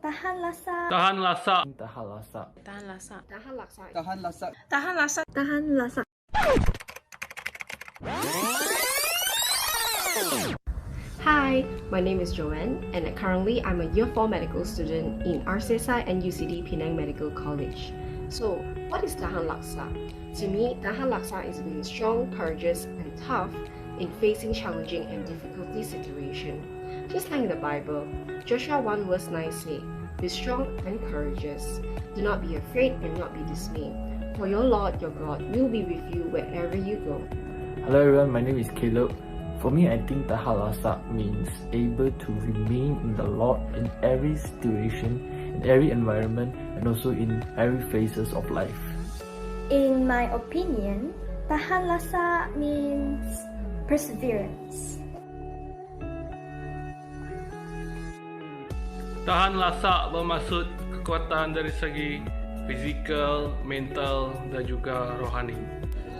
Tahan Lasak. Tahan Lasak. Tahan Lasak. Tahan Lasak. Tahan Lasak. Tahan Lasak. Tahan Lasak. Tahan Lasak. Hi, my name is Joanne, and currently I'm a Year 4 medical student in RCSI and UCD Penang Medical College. So, what is Tahan Laksa? To me, Tahan Laksa is being strong, courageous, and tough in facing challenging and difficult situations. Just like in the Bible, Joshua 1 verse 9 says, "Be strong and courageous. Do not be afraid and not be dismayed. For your Lord, your God, will be with you wherever you go." Hello everyone, my name is Caleb. For me, I think Tahan Lasak means able to remain in the Lord in every situation, in every environment, and also in every phases of life. In my opinion, Tahan Lasak means perseverance. Tahan Lasak bermaksud kekuatan dari segi fizikal, mental dan juga rohani.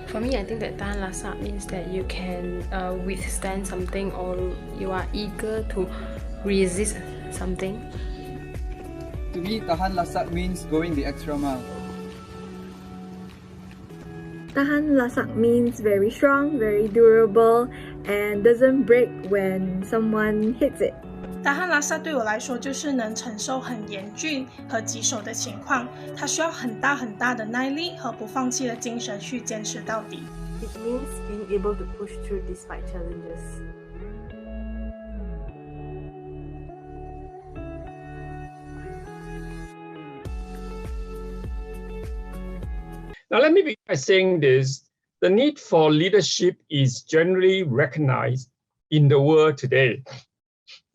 For me, I think that Tahan Lasak means that you can withstand something, or you are eager to resist something. To me, Tahan Lasak means going the extra mile. Tahan Lasak means very strong, very durable, and doesn't break when someone hits it. 大汉拉萨对我来说就是能承受很严峻和棘手的情况，它需要很大的耐力和不放弃的精神去坚持到底。 It means being able to push through despite challenges. Now, let me begin by saying this. The need for leadership is generally recognized in the world today.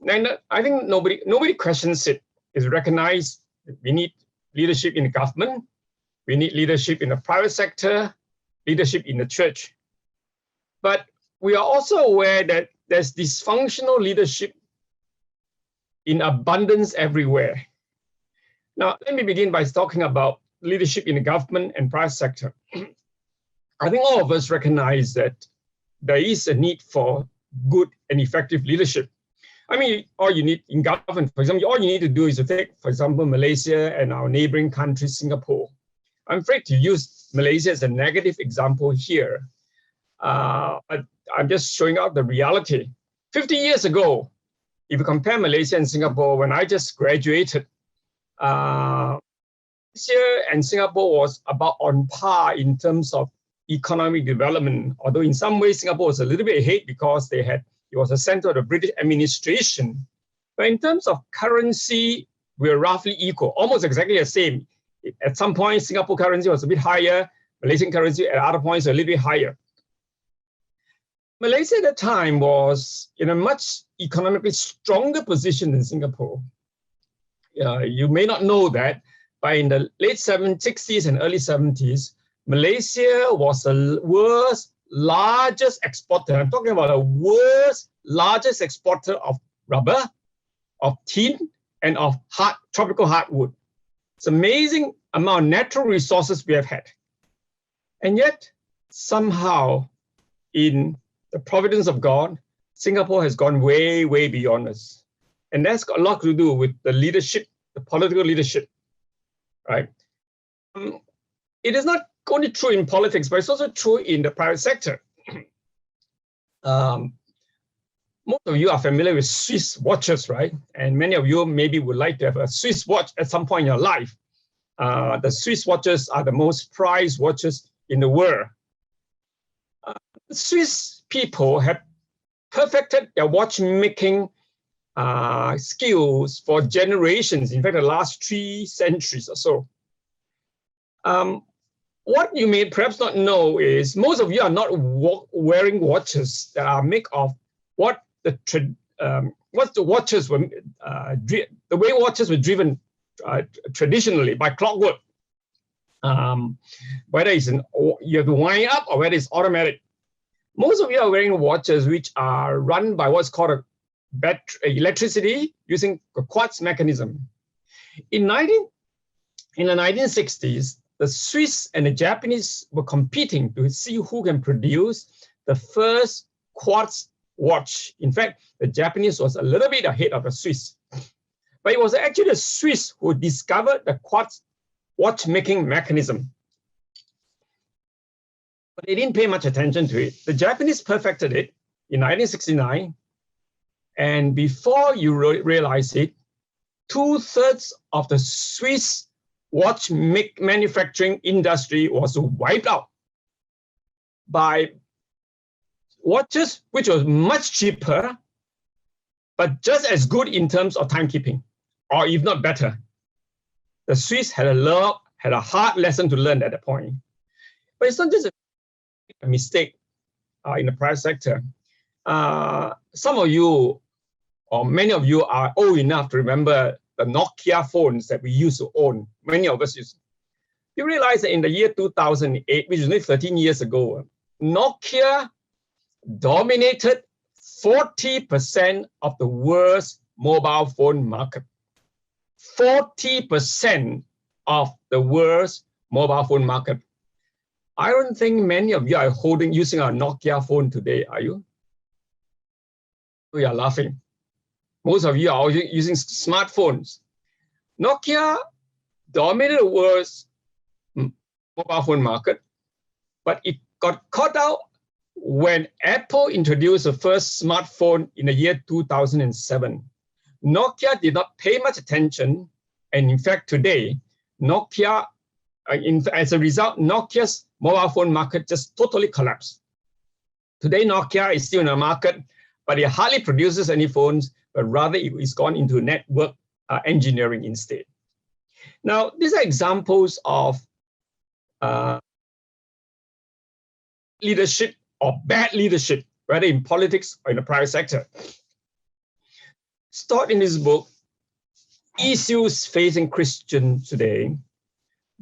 And I think nobody questions it. It's recognized. We need leadership in the government. We need leadership in the private sector, leadership in the church. But we are also aware that there's dysfunctional leadership in abundance everywhere. Now, let me begin by talking about leadership in the government and private sector. I think all of us recognize that there is a need for good and effective leadership. I mean, all you need in government, for example, all you need to do is to take, for example, Malaysia and our neighboring country, Singapore. I'm afraid to use Malaysia as a negative example here. But I'm just showing out the reality. 50 years ago, if you compare Malaysia and Singapore, when I just graduated, Malaysia and Singapore was about on par in terms of economic development, although in some ways Singapore was a little bit ahead because it was a center of the British administration. But in terms of currency, we're roughly equal, almost exactly the same. At some point, Singapore currency was a bit higher, Malaysian currency at other points a little bit higher. Malaysia at the time was in a much economically stronger position than Singapore. You may not know that, but in the late 60s and early 70s, Malaysia was the world's largest exporter. I'm talking about the world's largest exporter of rubber, of tin, and of tropical hardwood. It's an amazing amount of natural resources we have had. And yet, somehow, in the providence of God, Singapore has gone way, way beyond us. And that's got a lot to do with the leadership, the political leadership, right? It is not only true in politics, but it's also true in the private sector. Most of you are familiar with Swiss watches, right? And many of you maybe would like to have a Swiss watch at some point in your life. The Swiss watches are the most prized watches in the world. The Swiss people have perfected their watchmaking skills for generations, in fact, the last 3 centuries or so. What you may perhaps not know is most of you are not wearing watches that are made of what the watches were, the way watches were driven traditionally by clockwork. Whether it's you have to wind up or whether it's automatic. Most of you are wearing watches which are run by what's called electricity using a quartz mechanism. In the 1960s, the Swiss and the Japanese were competing to see who can produce the first quartz watch. In fact, the Japanese was a little bit ahead of the Swiss. But it was actually the Swiss who discovered the quartz watchmaking mechanism. But they didn't pay much attention to it. The Japanese perfected it in 1969. And before you realize it, 2/3 of the Swiss watch manufacturing industry was wiped out by watches which was much cheaper, but just as good in terms of timekeeping, or if not better. The Swiss had a hard lesson to learn at that point. But it's not just a mistake in the private sector. Some of you, or many of you, are old enough to remember the Nokia phones that we used to own. Many of us used. You realize that in the year 2008, which is only 13 years ago, Nokia dominated 40% of the world's mobile phone market. 40% of the world's mobile phone market. I don't think many of you are using a Nokia phone today, are you? We are laughing. Most of you are using smartphones. Nokia dominated the world's mobile phone market, but it got caught out when Apple introduced the first smartphone in the year 2007. Nokia did not pay much attention, and in fact today, Nokia, as a result, Nokia's mobile phone market just totally collapsed. Today, Nokia is still in the market, but it hardly produces any phones, but rather it's gone into network engineering instead. Now, these are examples of leadership or bad leadership, whether in politics or in the private sector. Taught in this book, Issues Facing Christians Today,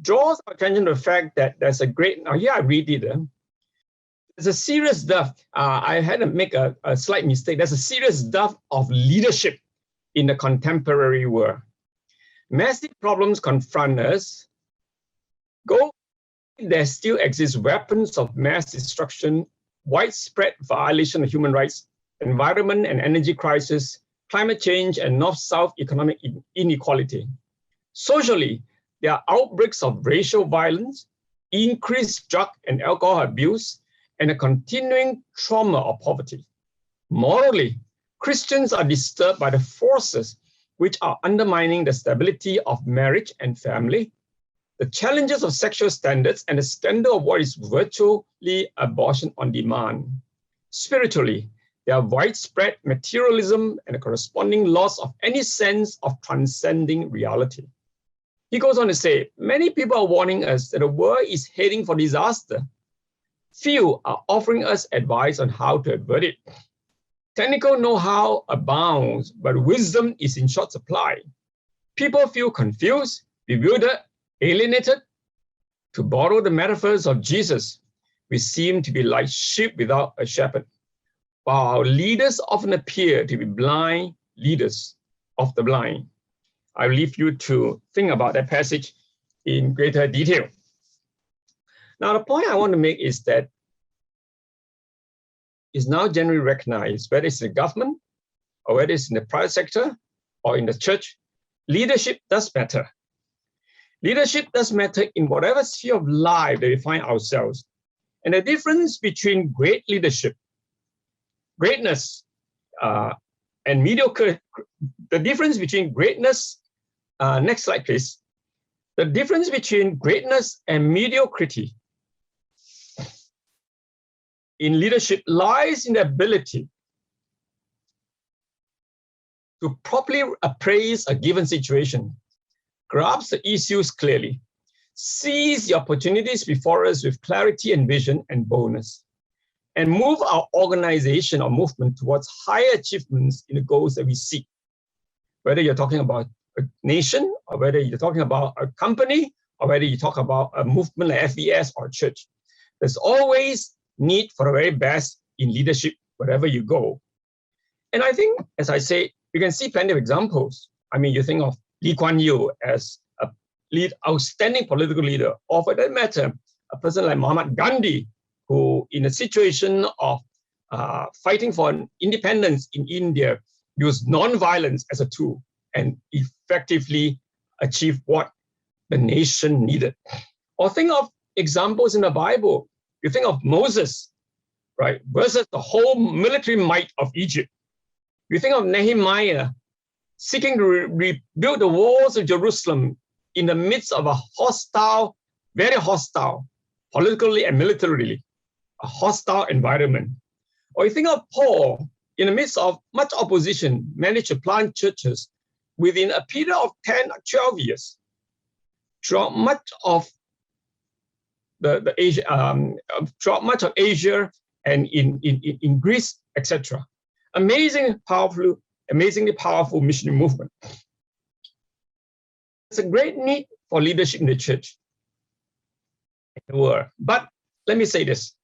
draws our attention to the fact that there's a great, now here I read it, there's a serious dearth, I had to make a slight mistake, there's a serious dearth of leadership in the contemporary world. Massive problems confront us. There still exist weapons of mass destruction, widespread violation of human rights, environment and energy crisis, climate change, and north-south economic inequality. Socially, there are outbreaks of racial violence, increased drug and alcohol abuse, and a continuing trauma of poverty. Morally, Christians are disturbed by the forces which are undermining the stability of marriage and family, the challenges of sexual standards, and the scandal of what is virtually abortion on demand. Spiritually, there are widespread materialism and a corresponding loss of any sense of transcending reality. He goes on to say, many people are warning us that the world is heading for disaster. Few are offering us advice on how to avert it. Technical know-how abounds, but wisdom is in short supply. People feel confused, bewildered, alienated. To borrow the metaphors of Jesus, we seem to be like sheep without a shepherd, while our leaders often appear to be blind leaders of the blind. I leave you to think about that passage in greater detail. Now, the point I want to make is that it's now generally recognized, whether it's in the government or whether it's in the private sector or in the church, leadership does matter. Leadership does matter in whatever sphere of life that we find ourselves. And the difference between great leadership, greatness, and mediocre, the difference between greatness, next slide please. The difference between greatness and mediocrity in leadership lies in the ability to properly appraise a given situation, grasp the issues clearly, seize the opportunities before us with clarity and vision and boldness, and move our organization or movement towards higher achievements in the goals that we seek. Whether you're talking about a nation, or whether you're talking about a company, or whether you talk about a movement like FES or a church, there's always need for the very best in leadership wherever you go. And I think, as I say, you can see plenty of examples. I mean, you think of Lee Kuan Yew as a outstanding political leader, or for that matter, a person like Mahatma Gandhi, who in a situation of fighting for independence in India, used non-violence as a tool. and effectively achieve what the nation needed. Or think of examples in the Bible. You think of Moses, right, versus the whole military might of Egypt. You think of Nehemiah seeking to rebuild the walls of Jerusalem in the midst of a hostile, very hostile, politically and militarily, a hostile environment. Or you think of Paul, in the midst of much opposition, managed to plant churches within a period of 10 or 12 years throughout much of throughout much of Asia and in Greece, etc. Amazingly powerful missionary movement. There's a great need for leadership in the church, in the world. But let me say this.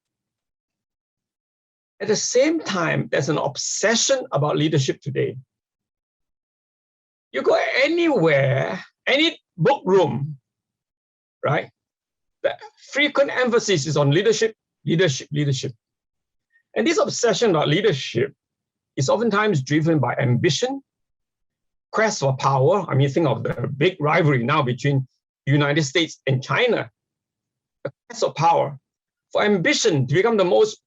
At the same time, there's an obsession about leadership today. You go anywhere, any book room, right? The frequent emphasis is on leadership, leadership, leadership. And this obsession about leadership is oftentimes driven by ambition, quest for power. I mean, think of the big rivalry now between the United States and China. The quest for power, for ambition to become the most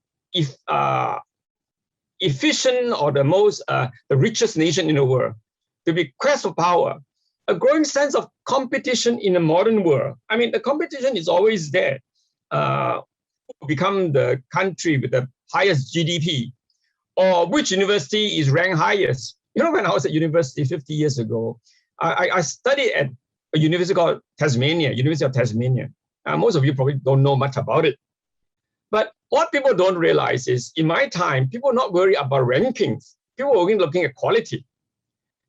efficient or the richest nation in the world, to be quest for power, a growing sense of competition in the modern world. I mean, the competition is always there. Become the country with the highest GDP, or which university is ranked highest. You know, when I was at university 50 years ago, I studied at a university called Tasmania, University of Tasmania. Most of you probably don't know much about it. But what people don't realize is, in my time, people were not worried about rankings. People were only looking at quality.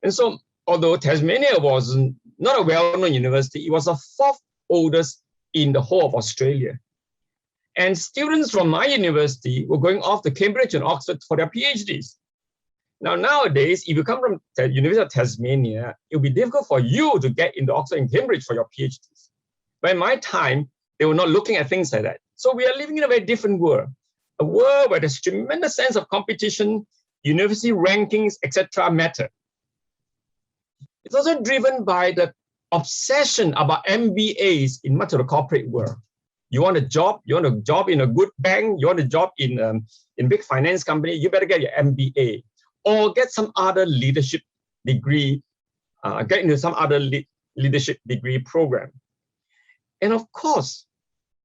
And so, although Tasmania was not a well-known university, it was the fourth oldest in the whole of Australia. And students from my university were going off to Cambridge and Oxford for their PhDs. Now, nowadays, if you come from the University of Tasmania, it'll be difficult for you to get into Oxford and Cambridge for your PhDs. But in my time, they were not looking at things like that. So we are living in a very different world, a world where there's tremendous sense of competition, university rankings, etc. matter. It's also driven by the obsession about MBAs in much of the corporate world. You want a job in a good bank, you want a job in big finance company, you better get your MBA or get some other leadership degree, get into some other leadership degree program. And of course,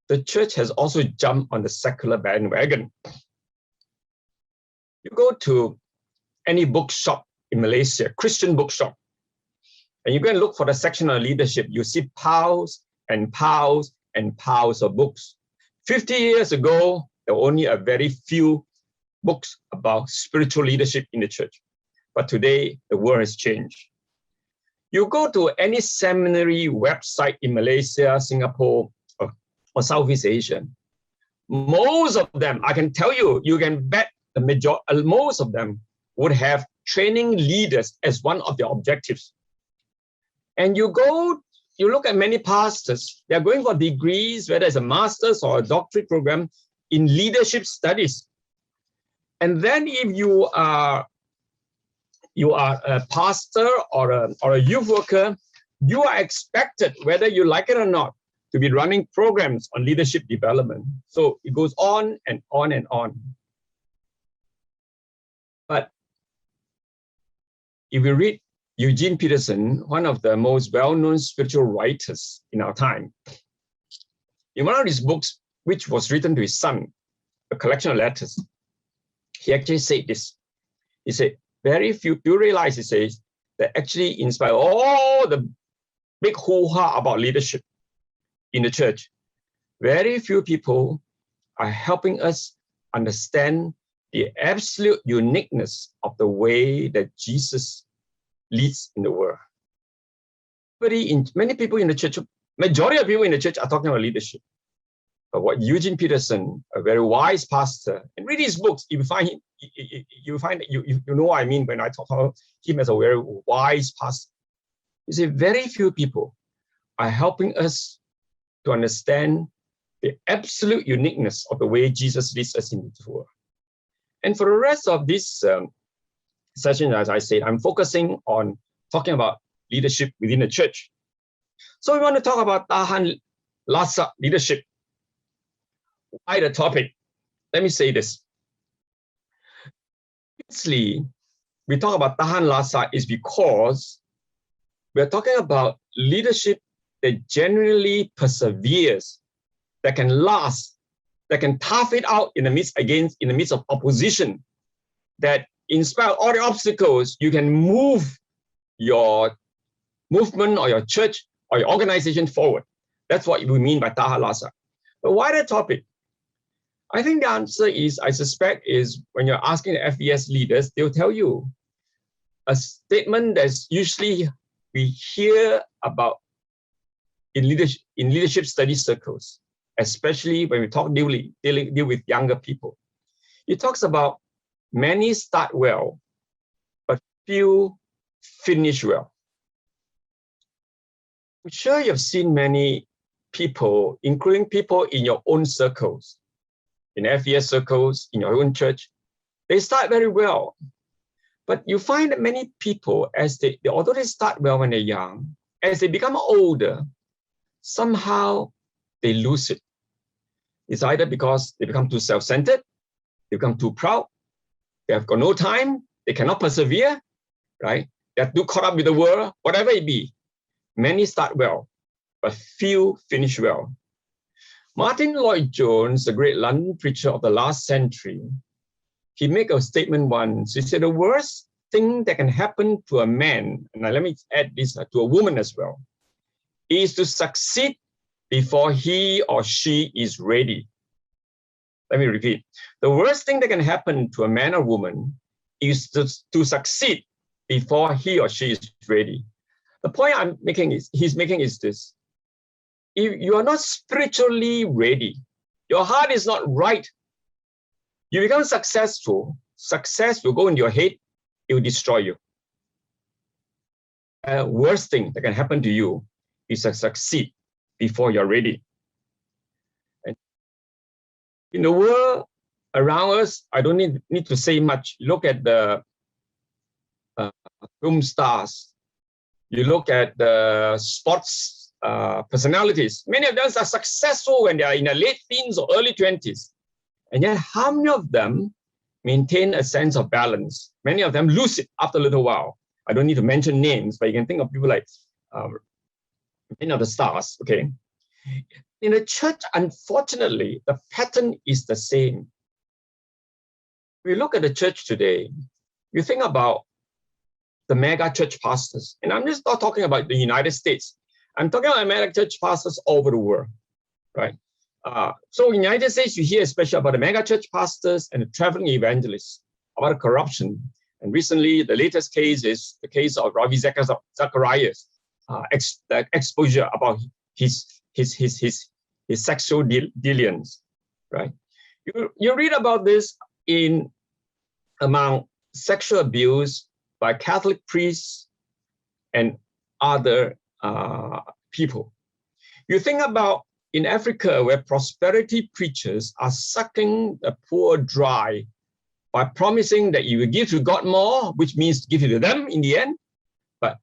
the church has also jumped on the secular bandwagon. You go to any bookshop in Malaysia, Christian bookshop, and you go and look for the section on leadership, you see piles and piles and piles of books. 50 years ago, there were only a very few books about spiritual leadership in the church. But today, the world has changed. You go to any seminary website in Malaysia, Singapore, or Southeast Asia, most of them, I can tell you, you can bet most of them would have training leaders as one of their objectives. And you look at many pastors, they're going for degrees, whether it's a master's or a doctorate program in leadership studies. And then if you are a pastor or a youth worker, you are expected, whether you like it or not, to be running programs on leadership development. So it goes on and on and on. But if you read Eugene Peterson, one of the most well-known spiritual writers in our time, in one of his books, which was written to his son, a collection of letters, he actually said this. He said, very few, you realize, he says, that actually in spite of all the big hoo-ha about leadership in the church, very few people are helping us understand the absolute uniqueness of the way that Jesus leads in the world. Many people in the church, majority of people in the church are talking about leadership. But what Eugene Peterson, a very wise pastor, and read his books, you find you know what I mean when I talk about him as a very wise pastor. He said, very few people are helping us to understand the absolute uniqueness of the way Jesus leads us into the world. And for the rest of this session, as I said, I'm focusing on talking about leadership within the church. So we want to talk about Tahan Lasak leadership. Why the topic? Let me say this. Firstly, we talk about Tahan Lasak is because we're talking about leadership that genuinely perseveres, that can last, that can tough it out in the midst of opposition, that in spite of all the obstacles, you can move your movement or your church or your organization forward. That's what we mean by Tahan Lasak. But why that topic? I think the answer is, I suspect, is when you're asking the FES leaders, they'll tell you a statement that's usually we hear about in leadership study circles, especially when we deal with younger people. It talks about many start well, but few finish well. I'm sure you've seen many people, including people in your own circles, in FES circles, in your own church, they start very well. But you find that many people, although they start well when they're young, as they become older, somehow they lose it. It's either because they become too self-centered, they become too proud, they have got no time, they cannot persevere, right? They're too caught up with the world, whatever it be. Many start well, but few finish well. Martin Lloyd-Jones, the great London preacher of the last century, he made a statement once. He said, the worst thing that can happen to a man, and let me add this to a woman as well, is to succeed before he or she is ready. Let me repeat. The worst thing that can happen to a man or woman is to succeed before he or she is ready. The point he's making is this. If you are not spiritually ready, your heart is not right, you become successful, success will go into your head, it will destroy you. The worst thing that can happen to you is to succeed before you're ready. And in the world around us, I don't need to say much. Look at the film stars. You look at the sports personalities. Many of them are successful when they are in their late teens or early 20s. And yet, how many of them maintain a sense of balance? Many of them lose it after a little while. I don't need to mention names, but you can think of people like many of the stars, okay? In the church, unfortunately, the pattern is the same. We look at the church today, you think about the mega church pastors, and I'm just not talking about the United States. I'm talking about mega church pastors all over the world, right? So in the United States, you hear especially about the mega church pastors and the traveling evangelists, about corruption. And recently, the latest case is the case of Ravi Zacharias, exposure about his sexual dealings, right? You read about this among sexual abuse by Catholic priests and other people. You think about in Africa, where prosperity preachers are sucking the poor dry by promising that you will give to God more, which means give it to them in the end, but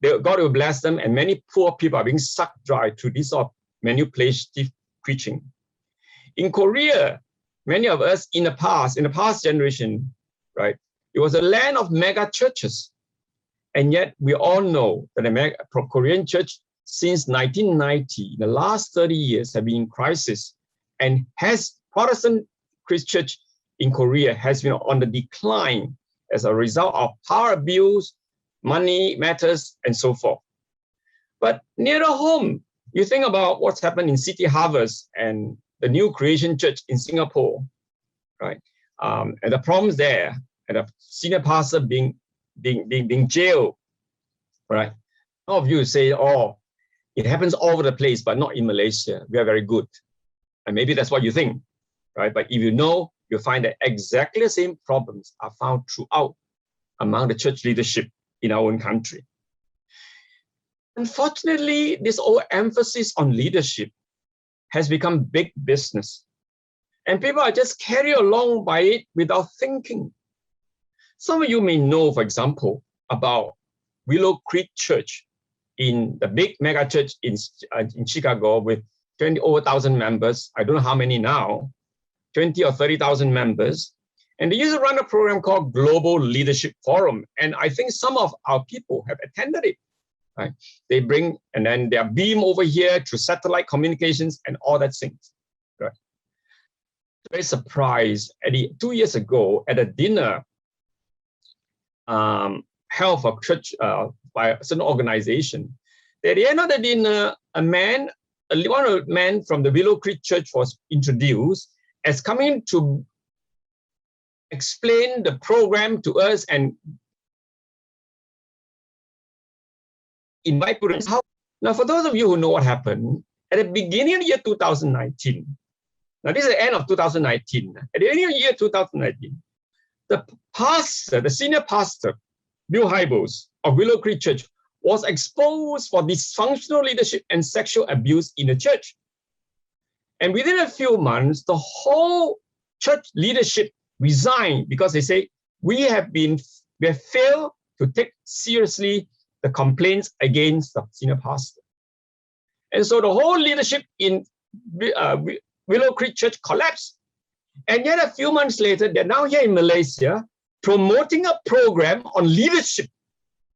God will bless them, and many poor people are being sucked dry through this sort of manipulative preaching. In Korea, many of us in the past generation, right, it was a land of mega churches. And yet we all know that the Korean church since 1990, the last 30 years have been in crisis, and Protestant Christian church in Korea has been on the decline as a result of power abuse, money matters, and so forth. But nearer home, you think about what's happened in City Harvest and the New Creation Church in Singapore, right? And the problems there, and a senior pastor being jailed, right? Some of you say, oh, it happens all over the place, but not in Malaysia. We are very good. And maybe that's what you think, right? But if you know, you'll find that exactly the same problems are found throughout among the church leadership in our own country. Unfortunately, this overemphasis on leadership has become big business. And people are just carried along by it without thinking. Some of you may know, for example, about Willow Creek Church, in the big mega church in Chicago with over 1,000 members. I don't know how many now, 20 or 30,000 members. And they used to run a program called Global Leadership Forum. And I think some of our people have attended it. Right? They bring, and then they are beamed over here through satellite communications and all that things. Right? Very surprised, 2 years ago at a dinner held for church by a certain organization. At the end of the dinner, one of the men from the Willow Creek Church was introduced as coming to explain the program to us and invite students. Now, for those of you who know what happened, at the beginning of the year 2019, now this is the end of 2019, at the beginning of the year 2019, the pastor, the senior pastor, Bill Hybels of Willow Creek Church, was exposed for dysfunctional leadership and sexual abuse in the church. And within a few months, the whole church leadership resigned because they say, we have failed to take seriously the complaints against the senior pastor. And so the whole leadership in Willow Creek Church collapsed. And yet a few months later, they're now here in Malaysia promoting a program on leadership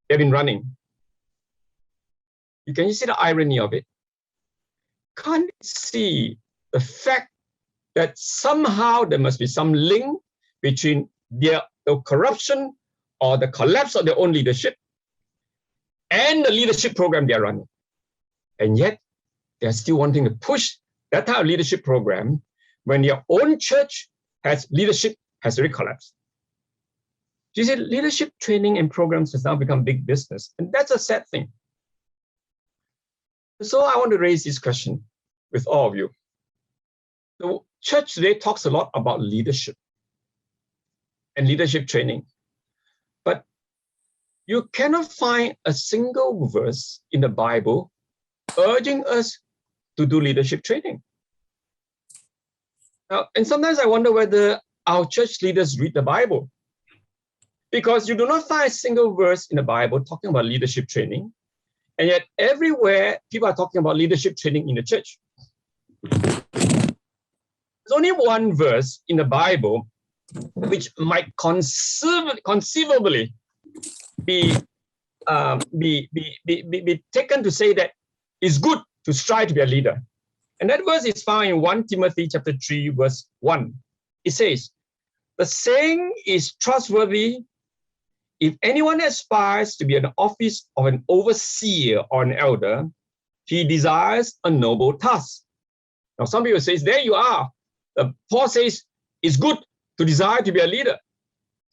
they've been running. Can you see the irony of it? Can't you see the fact that somehow there must be some link between the corruption or the collapse of their own leadership and the leadership program they're running? And yet, they're still wanting to push that type of leadership program when their own church leadership has already collapsed. You see, leadership training and programs has now become big business, and that's a sad thing. So I want to raise this question with all of you. The church today talks a lot about leadership and leadership training, but you cannot find a single verse in the Bible urging us to do leadership training. Now, and sometimes I wonder whether our church leaders read the Bible, because you do not find a single verse in the Bible talking about leadership training. And yet everywhere people are talking about leadership training in the church. There's only one verse in the Bible which might conceivably be taken to say that it's good to strive to be a leader. And that verse is found in 1 Timothy chapter 3, verse 1. It says, the saying is trustworthy. If anyone aspires to be an office of an overseer or an elder, he desires a noble task. Now, some people say, there you are. Paul says it's good to desire to be a leader,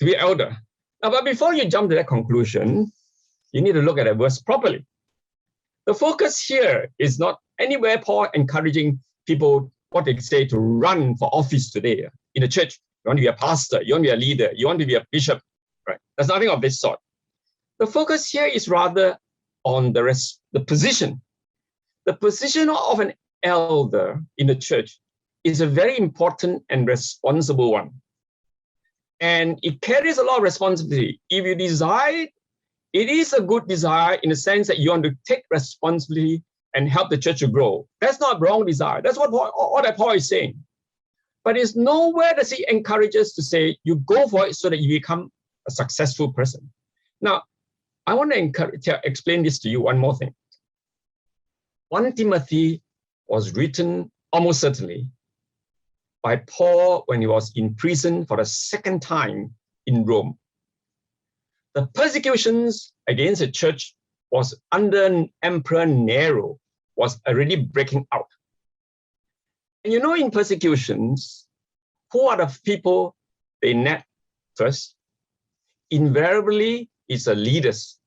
to be an elder. Now, but before you jump to that conclusion, you need to look at that verse properly. The focus here is not anywhere Paul encouraging people, what they say, to run for office today in the church. You want to be a pastor, you want to be a leader, you want to be a bishop. Right? There's nothing of this sort. The focus here is rather on the position. The position of an elder in the church is a very important and responsible one. And it carries a lot of responsibility. If you desire, it is a good desire in the sense that you want to take responsibility and help the church to grow. That's not a wrong desire. That's what Paul is saying. But it's nowhere does he encourage us to say, you go for it so that you become a successful person. Now, I want to explain this to you one more thing. 1 Timothy was written almost certainly by Paul when he was in prison for the second time in Rome. The persecutions against the church was under Emperor Nero, was already breaking out. And you know, in persecutions, who are the people they net first? Invariably, it's the leaders.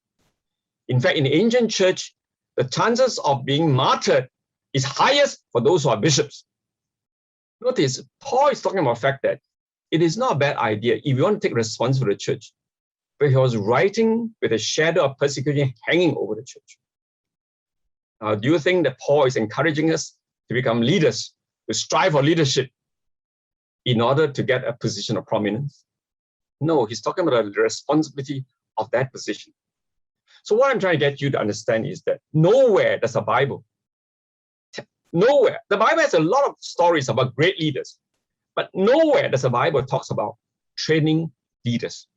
In fact, in the ancient church, the chances of being martyred is highest for those who are bishops. Notice, Paul is talking about the fact that it is not a bad idea if you want to take responsibility for the church, but he was writing with a shadow of persecution hanging over the church. Now, do you think that Paul is encouraging us to become leaders, to strive for leadership in order to get a position of prominence? No, he's talking about the responsibility of that position. So what I'm trying to get you to understand is that nowhere does the Bible, nowhere, the Bible has a lot of stories about great leaders, but nowhere does the Bible talks about training leaders.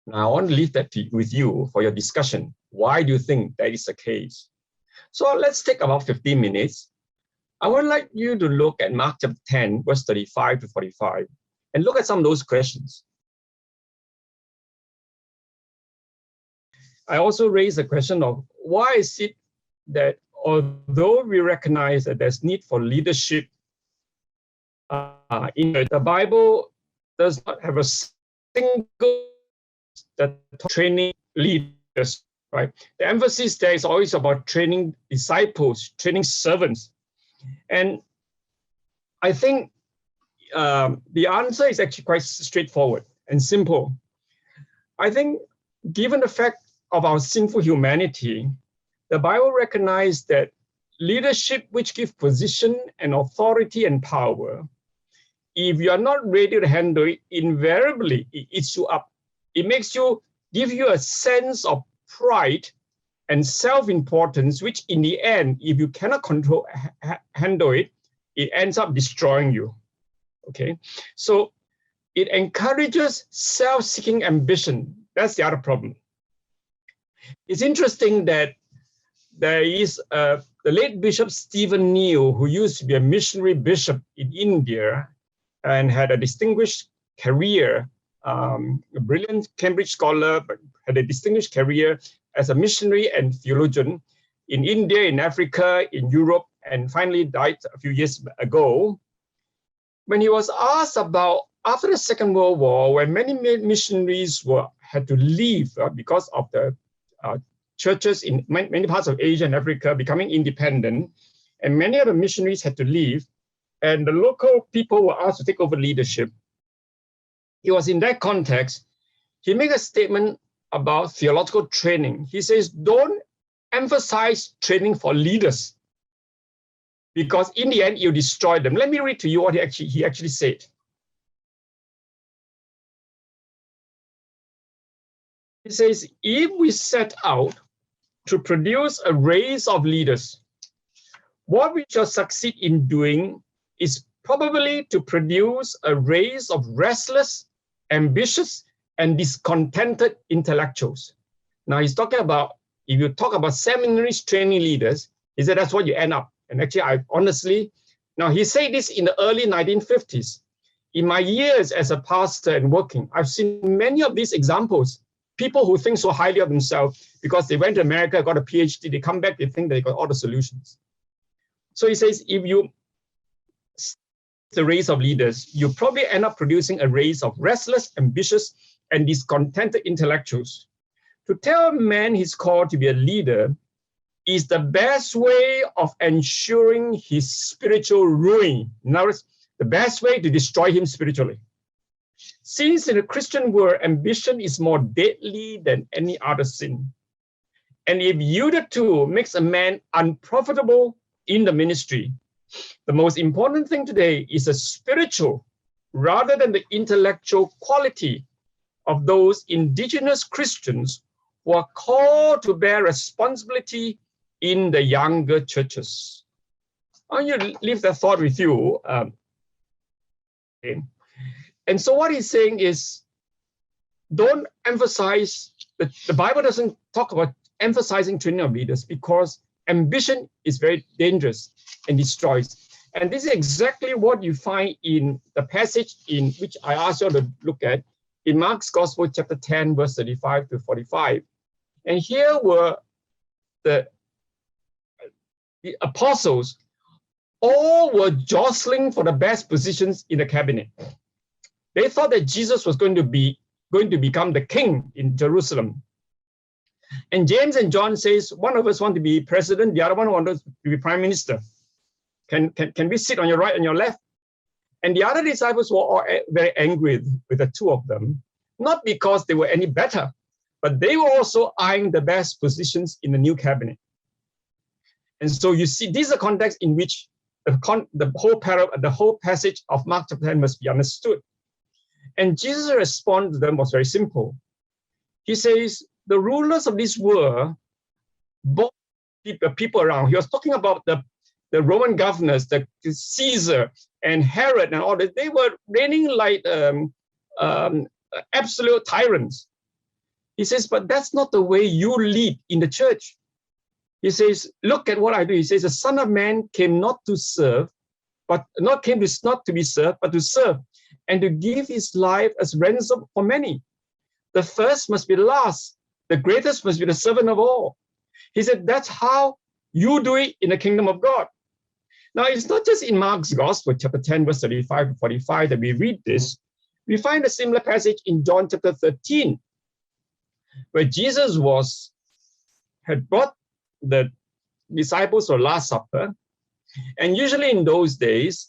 Now, I want to leave that with you for your discussion. Why do you think that is the case? So let's take about 15 minutes. I would like you to look at Mark chapter 10, verse 35 to 45, and look at some of those questions. I also raised the question of why is it that although we recognize that there's need for leadership, in the Bible does not have a single that training leaders, right? The emphasis there is always about training disciples, training servants. And I think the answer is actually quite straightforward and simple. I think given the fact of our sinful humanity, the Bible recognizes that leadership which gives position and authority and power, if you are not ready to handle it, invariably it eats you up. It makes you, give you a sense of pride and self-importance, which in the end, if you cannot handle it, it ends up destroying you, okay? So it encourages self-seeking ambition. That's the other problem. It's interesting that there is the late Bishop Stephen Neal, who used to be a missionary bishop in India and had a distinguished career, a brilliant Cambridge scholar, but had a distinguished career as a missionary and theologian in India, in Africa, in Europe, and finally died a few years ago. When he was asked about, after the Second World War, when many missionaries had to leave because of the churches in many parts of Asia and Africa becoming independent, and many of the missionaries had to leave, and the local people were asked to take over leadership. It was in that context, he made a statement about theological training. He says, don't emphasize training for leaders, because in the end, you destroy them. Let me read to you what he actually said. He says, if we set out to produce a race of leaders, what we shall succeed in doing is probably to produce a race of restless, ambitious, and discontented intellectuals. Now he's talking about, if you talk about seminaries training leaders, he said that's what you end up. And actually, I honestly, now he said this in the early 1950s. In my years as a pastor and working, I've seen many of these examples. People who think so highly of themselves because they went to America, got a PhD, they come back, they think they got all the solutions. So he says, if you the race of leaders, you probably end up producing a race of restless, ambitious, and discontented intellectuals. To tell a man he's called to be a leader is the best way of ensuring his spiritual ruin. In other words, the best way to destroy him spiritually. Since in the Christian world, ambition is more deadly than any other sin. And if either two makes a man unprofitable in the ministry, the most important thing today is the spiritual rather than the intellectual quality of those indigenous Christians who are called to bear responsibility in the younger churches. I want you to leave that thought with you. Okay. And so what he's saying is, don't emphasize, the Bible doesn't talk about emphasizing training of leaders because ambition is very dangerous and destroys. And this is exactly what you find in the passage in which I asked you to look at in Mark's Gospel, chapter 10, verse 35 to 45. And here were the apostles, all were jostling for the best positions in the cabinet. They thought that Jesus was going to become the king in Jerusalem. And James and John says, one of us want to be president, the other one wants to be prime minister. Can we sit on your right and your left? And the other disciples were all very angry with the two of them, not because they were any better, but they were also eyeing the best positions in the new cabinet. And so you see, this is a context in which the whole passage of Mark chapter 10 must be understood. And Jesus' response to them was very simple. He says, the rulers of this world boss people around. He was talking about the Roman governors, the Caesar and Herod and all that. They were reigning like absolute tyrants. He says, but that's not the way you lead in the church. He says, look at what I do. He says, the Son of Man came not to serve, but not to be served, but to serve, and to give his life as ransom for many. The first must be the last. The greatest must be the servant of all. He said, that's how you do it in the kingdom of God. Now, it's not just in Mark's Gospel, chapter 10, verse 35 to 45, that we read this. We find a similar passage in John chapter 13, where Jesus had brought the disciples for Last Supper. And usually in those days,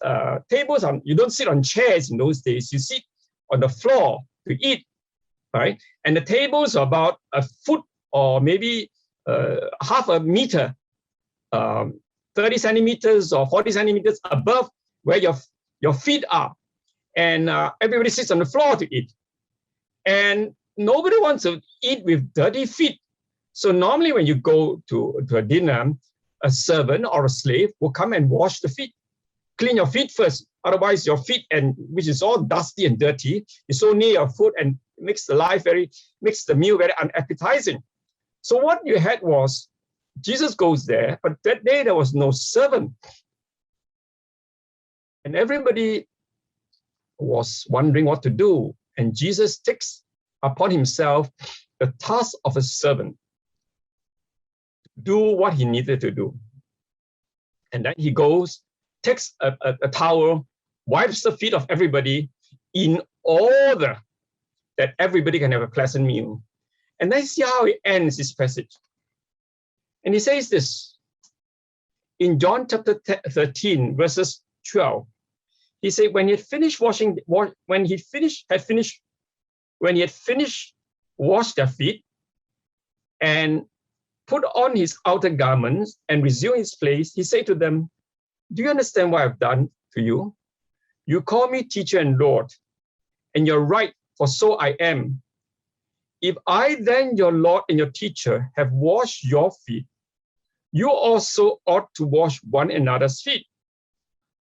tables, you don't sit on chairs in those days, you sit on the floor to eat, right? And the tables are about a foot or maybe half a meter, 30 centimeters or 40 centimeters above where your feet are. And everybody sits on the floor to eat. And nobody wants to eat with dirty feet. So normally when you go to a dinner, a servant or a slave will come and wash the feet. Clean your feet first. Otherwise your feet, which is all dusty and dirty, is so near your foot and makes the meal very unappetizing. So what you had was, Jesus goes there, but that day there was no servant. And everybody was wondering what to do. And Jesus takes upon himself the task of a servant, do what he needed to do. And then he goes, takes a towel, wipes the feet of everybody in order that everybody can have a pleasant meal. And then see how he ends this passage. And he says this in John chapter 13, verses 12. He said, when he had finished washed their feet and put on his outer garments and resumed his place, he said to them, do you understand what I've done to you? You call me teacher and Lord, and you're right, for so I am. If I then, your Lord and your teacher, have washed your feet, you also ought to wash one another's feet.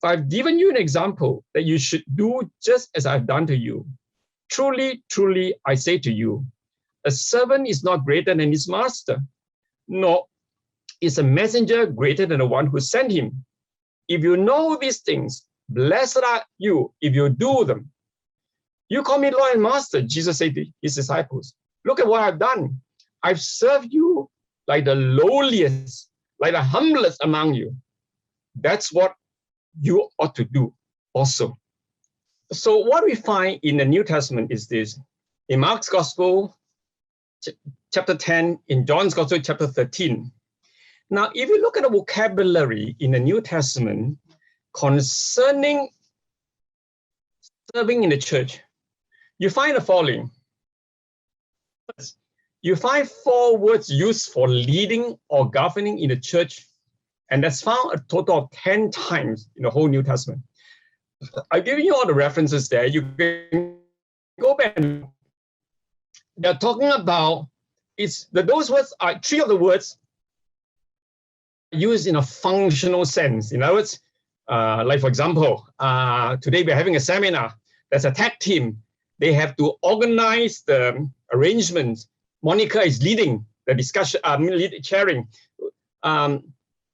For I've given you an example that you should do just as I've done to you. Truly, truly, I say to you, a servant is not greater than his master, nor is a messenger greater than the one who sent him. If you know these things, blessed are you if you do them. You call me Lord and Master, Jesus said to his disciples. Look at what I've done. I've served you like the lowliest, like the humblest among you. That's what you ought to do also. So what we find in the New Testament is this. In Mark's Gospel, chapter 10, in John's Gospel, chapter 13. Now, if you look at the vocabulary in the New Testament concerning serving in the church, you find the following. You find 4 words used for leading or governing in the church, and that's found a total of 10 times in the whole New Testament. I've given you all the references there. You can go back and they're talking about, those words are 3 of the words used in a functional sense. In other words, like for example, today we're having a seminar. There's a tag team. They have to organize the arrangements. Monica is leading the discussion, chairing.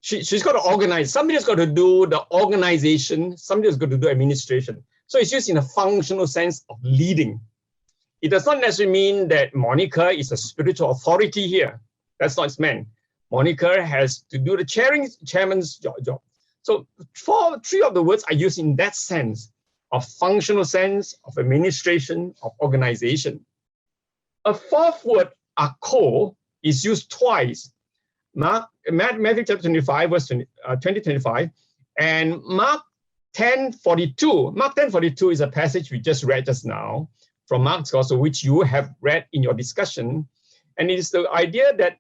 She's got to organize. Somebody's got to do the organization. Somebody's got to do administration. So it's used in a functional sense of leading. It does not necessarily mean that Monica is a spiritual authority here. That's not meant. Monica has to do the chairman's job. So 3 of the words are used in that sense of functional sense, of administration, of organization. A 4th word, ako, is used twice. Matthew chapter 25, verse 20-25, and Mark 10:42. Mark 10:42 is a passage we just read just now from Mark's Gospel, which you have read in your discussion. And it is the idea that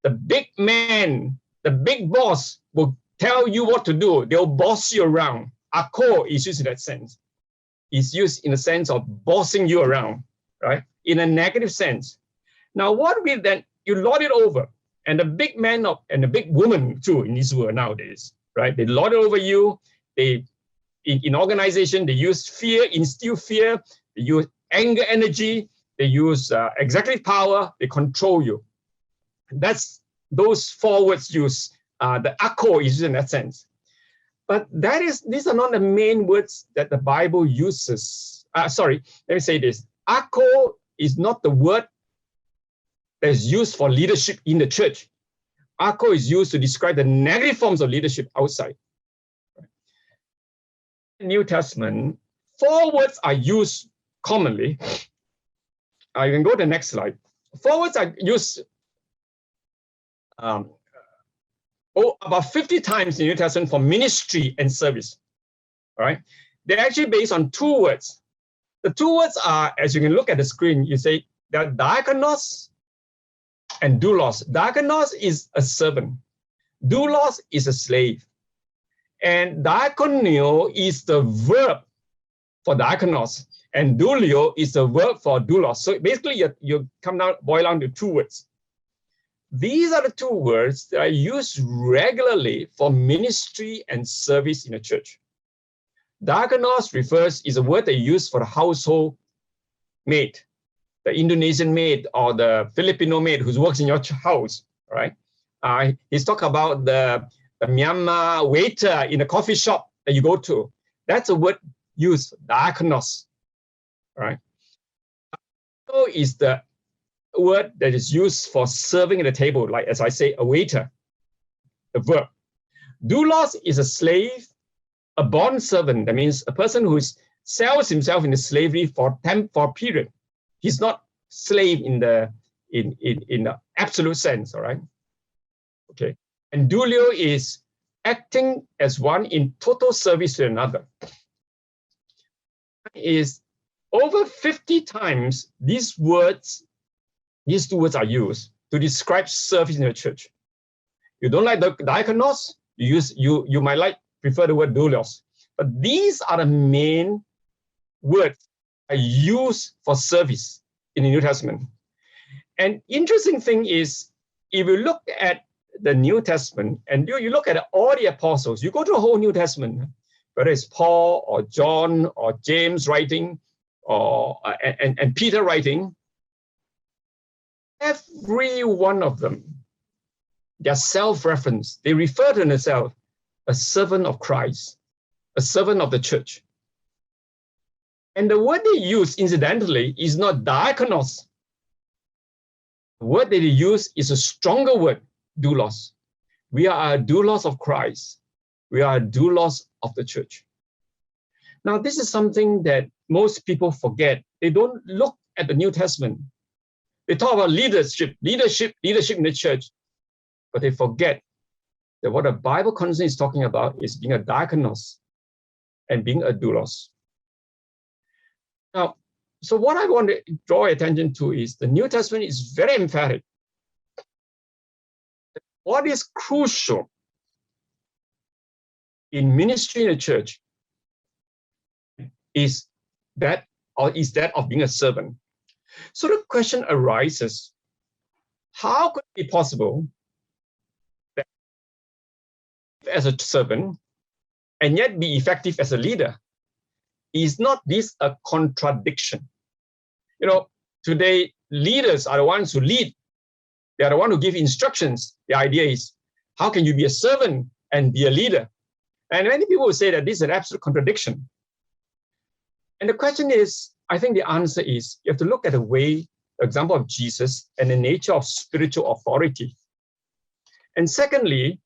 the big man, the big boss will tell you what to do. They'll boss you around. Ako is used in that sense. It's used in the sense of bossing you around, right? In a negative sense. Now, what we then, you lord it over, and the big man and the big woman too in this world nowadays, right? They lord it over you. They, in organization, they use fear, instill fear. They use anger energy. They use executive power. They control you. That's those 4 words used. The akko is used in that sense. But these are not the main words that the Bible uses. Sorry, let me say this. Akko is not the word that is used for leadership in the church. Akko is used to describe the negative forms of leadership outside. In the New Testament, 4 words are used commonly. You can go to the next slide. 4 words are used about 50 times in the New Testament for ministry and service. All right, they're actually based on 2 words. The 2 words are, as you can look at the screen, you say they're diakonos and doulos. Diakonos is a servant. Doulos is a slave. And diakonio is the verb for diakonos, and doulio is the verb for doulos. So basically, you come down, boil down to 2 words. These are the 2 words that are used regularly for ministry and service in a church. Diakonos is a word they use for the household maid, the Indonesian maid or the Filipino maid who works in your house, right? He's talking about the Myanmar waiter in a coffee shop that you go to. That's a word used, diakonos, right? So is the word that is used for serving at the table, like as I say, a waiter, the verb. Doulos is a slave, a bond servant. That means a person who sells himself into slavery for a period. He's not slave in the absolute sense, all right? Okay. And doulio is acting as one in total service to another. Is over 50 times these 2 words are used to describe service in the church. You don't like the diakonos, you might prefer the word doulos. But these are the main words are used for service in the New Testament. And interesting thing is, if you look at the New Testament and you look at all the apostles, you go to the whole New Testament, whether it's Paul or John or James writing or and Peter writing, every one of them, they're self-reference. They refer to themselves a servant of Christ, a servant of the church. And the word they use, incidentally, is not diakonos. The word that they use is a stronger word, doulos. We are a doulos of Christ. We are a doulos of the church. Now, this is something that most people forget. They don't look at the New Testament. They talk about leadership in the church, but they forget that what the Bible constantly is talking about is being a diakonos and being a doulos. Now, so what I want to draw attention to is the New Testament is very emphatic. What is crucial in ministry in the church is that of being a servant. So the question arises, how could it be possible that as a servant and yet be effective as a leader? Is not this a contradiction? You know, today leaders are the ones who lead. They are the ones who give instructions. The idea is, how can you be a servant and be a leader? And many people will say that this is an absolute contradiction. And the question is, I think the answer is, you have to look at the example of Jesus and the nature of spiritual authority. And secondly,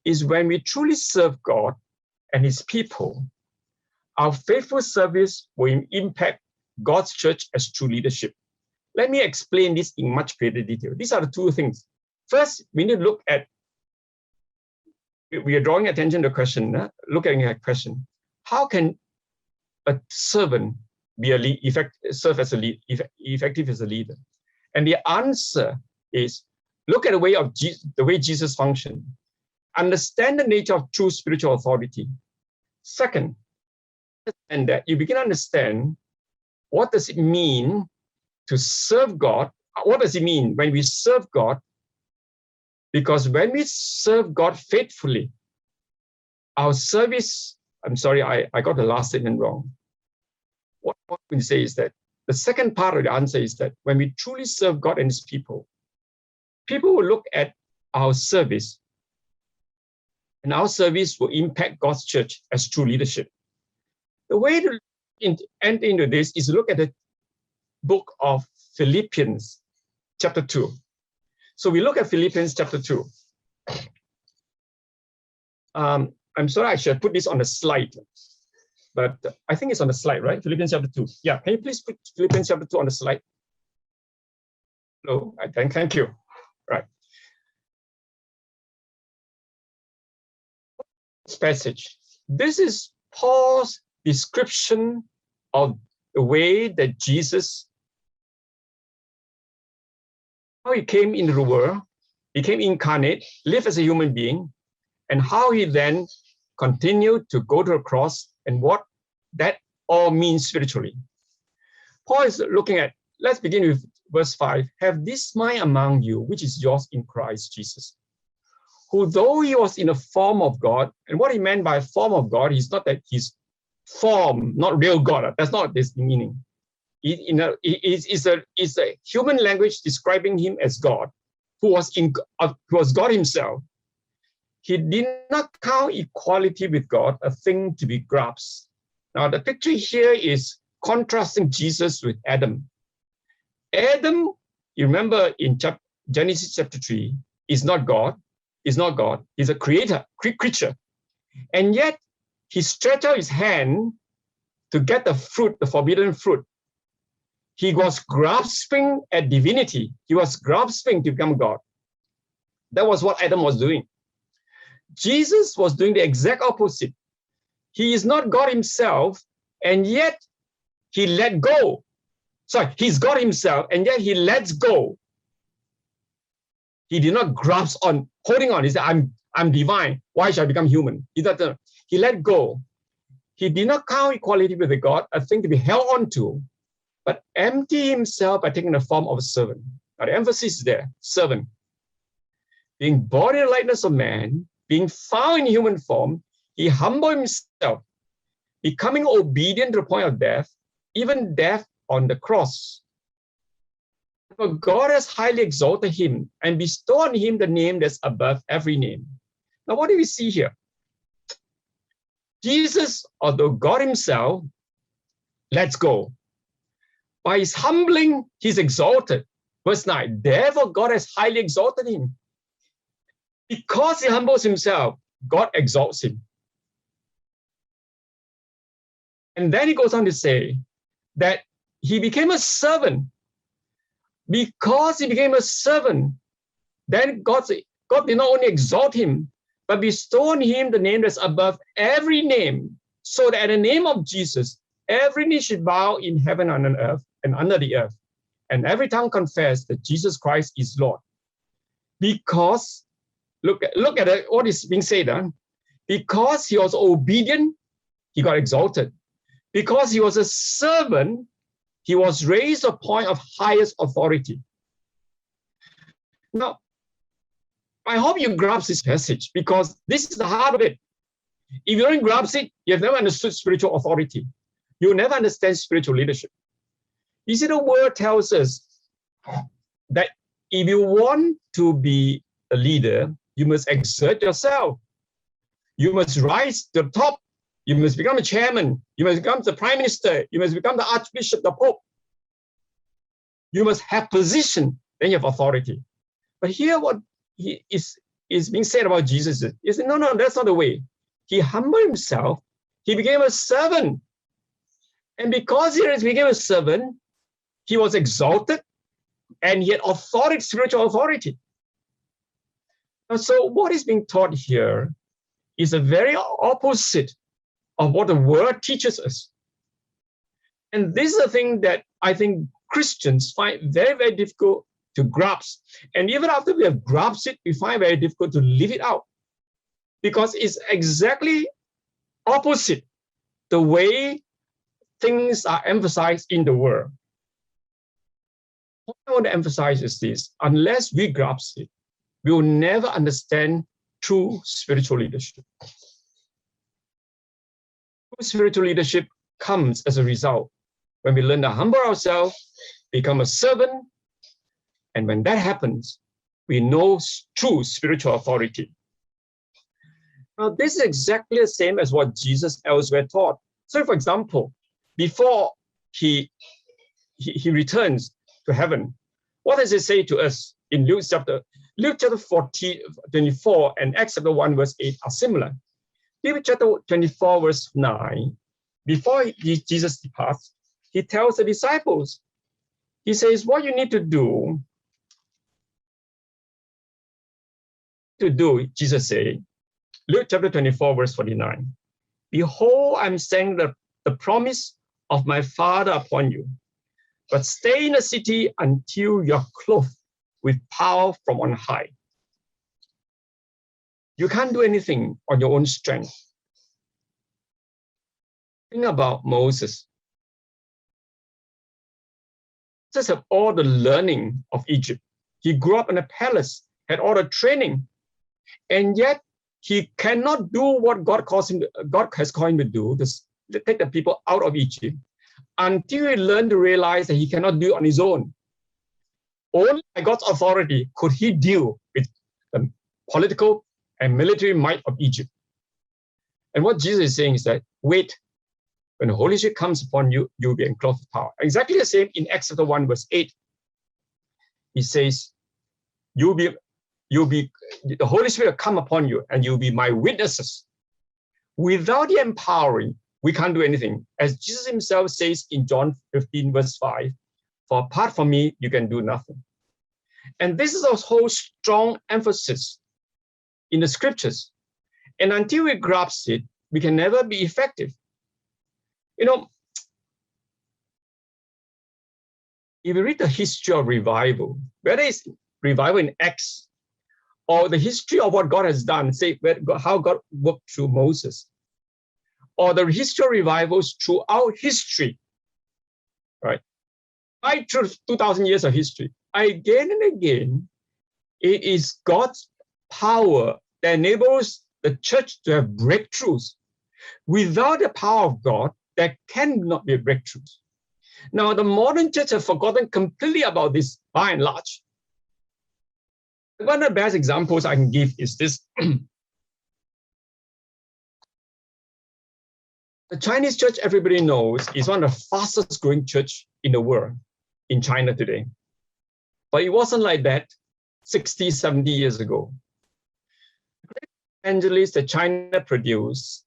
is when we truly serve God and his people, our faithful service will impact God's church as true leadership. Let me explain this in much greater detail. These are the 2 things. First, we need to look at, we are drawing attention to the question, looking at a question, how can a servant be effective as a leader? And the answer is, look at the way Jesus functioned. Understand the nature of true spiritual authority. Second, and that you begin to understand what does it mean to serve God what does it mean when we serve God? Because when we serve God faithfully, our service, I'm sorry, I got the last statement wrong. What we say is that the second part of the answer is that when we truly serve God and his people, people will look at our service, and our service will impact God's church as true leadership. The way to enter into this is look at the book of Philippians, chapter 2. So we look at Philippians chapter 2. I'm sorry, I should put this on the slide, but I think it's on the slide, right? Philippians chapter 2. Yeah, can you please put Philippians chapter 2 on the slide? No, thank you. Right. This passage. This is Paul's description of the way that Jesus, how he came into the world, became incarnate, lived as a human being, and how he then continued to go to the cross and what that all means spiritually. Paul is looking at, let's begin with verse 5. Have this mind among you, which is yours in Christ Jesus, who though he was in a form of God, and what he meant by form of God is not that he's form, not real God. That's not this meaning. It's a human language describing him as God, who was God himself. He did not count equality with God a thing to be grasped. Now, the picture here is contrasting Jesus with Adam. Adam, you remember in Genesis chapter 3, is not God. He's not God. He's a creature. And yet, he stretched out his hand to get the fruit, the forbidden fruit. He was grasping at divinity. He was grasping to become God. That was what Adam was doing. Jesus was doing the exact opposite. He is not God himself, and yet he let go. Sorry, he's God himself, and yet he lets go. He did not grasp on, holding on. He said, I'm divine. Why should I become human? He let go. He did not count equality with the God a thing to be held on to, but empty himself by taking the form of a servant. Now the emphasis is there, servant. Being born in the likeness of man, being found in human form, he humbled himself, becoming obedient to the point of death, even death on the cross. For God has highly exalted him and bestowed on him the name that's above every name. Now, what do we see here? Jesus, although God himself, lets go. By his humbling, he's exalted. Verse 9, therefore God has highly exalted him. Because he humbles himself, God exalts him. And then he goes on to say that he became a servant. Because he became a servant, then God did not only exalt him, but bestow on him the name that's above every name, so that at the name of Jesus, every knee should bow in heaven and on earth and under the earth, and every tongue confess that Jesus Christ is Lord. Because, look at what is being said. Because he was obedient, he got exalted. Because he was a servant, he was raised to a point of highest authority. Now, I hope you grasp this passage, because this is the heart of it. If you don't grasp it, you've never understood spiritual authority. You'll never understand spiritual leadership. You see, the word tells us that if you want to be a leader, you must exert yourself. You must rise to the top. You must become a chairman. You must become the prime minister. You must become the archbishop, the pope. You must have position, then you have authority. But here what is being said about Jesus is, no, that's not the way. He humbled himself. He became a servant. And because he became a servant, he was exalted and he had authority, spiritual authority. And so what is being taught here is the very opposite of what the world teaches us. And this is a thing that I think Christians find very, very difficult to grasp. And even after we have grasped it, we find it very difficult to live it out, because it's exactly opposite the way things are emphasized in the world. What I want to emphasize is this: unless we grasp it, we will never understand true spiritual leadership. True spiritual leadership comes as a result when we learn to humble ourselves, become a servant, and when that happens, we know true spiritual authority. Now, this is exactly the same as what Jesus elsewhere taught. So, for example, before he returns to heaven, what does it say to us in Luke chapter 24 and Acts chapter 1 verse 8 are similar. Luke chapter 24 verse 9, before Jesus departs, he tells the disciples, he says, what you need to do, Jesus said, Luke chapter 24 verse 49, behold, I'm saying the promise of my Father upon you, but stay in the city until you're clothed with power from on high. You can't do anything on your own strength. Think about Moses. Just have all the learning of Egypt. He grew up in a palace, had all the training, and yet he cannot do what God has called him to do, to take the people out of Egypt, until he learned to realize that he cannot do it on his own. Only by God's authority could he deal with the political and military might of Egypt. And what Jesus is saying is that, wait, when the Holy Spirit comes upon you, you'll be enclosed with power. Exactly the same in Acts chapter 1, verse 8. He says, the Holy Spirit will come upon you and you'll be my witnesses. Without the empowering, we can't do anything. As Jesus himself says in John 15, verse 5, for apart from me, you can do nothing. And this is a whole strong emphasis in the scriptures. And until we grasp it, we can never be effective. You know, if you read the history of revival, whether it's revival in Acts or the history of what God has done, say how God worked through Moses, or the history of revivals throughout history, right? Right through 2,000 years of history, again and again, it is God's power that enables the church to have breakthroughs. Without the power of God, there cannot be breakthroughs. Now, the modern church has forgotten completely about this by and large. One of the best examples I can give is this. The Chinese church, everybody knows, is one of the fastest growing church in the world, in China today. But it wasn't like that 60, 70 years ago. The great evangelist that China produced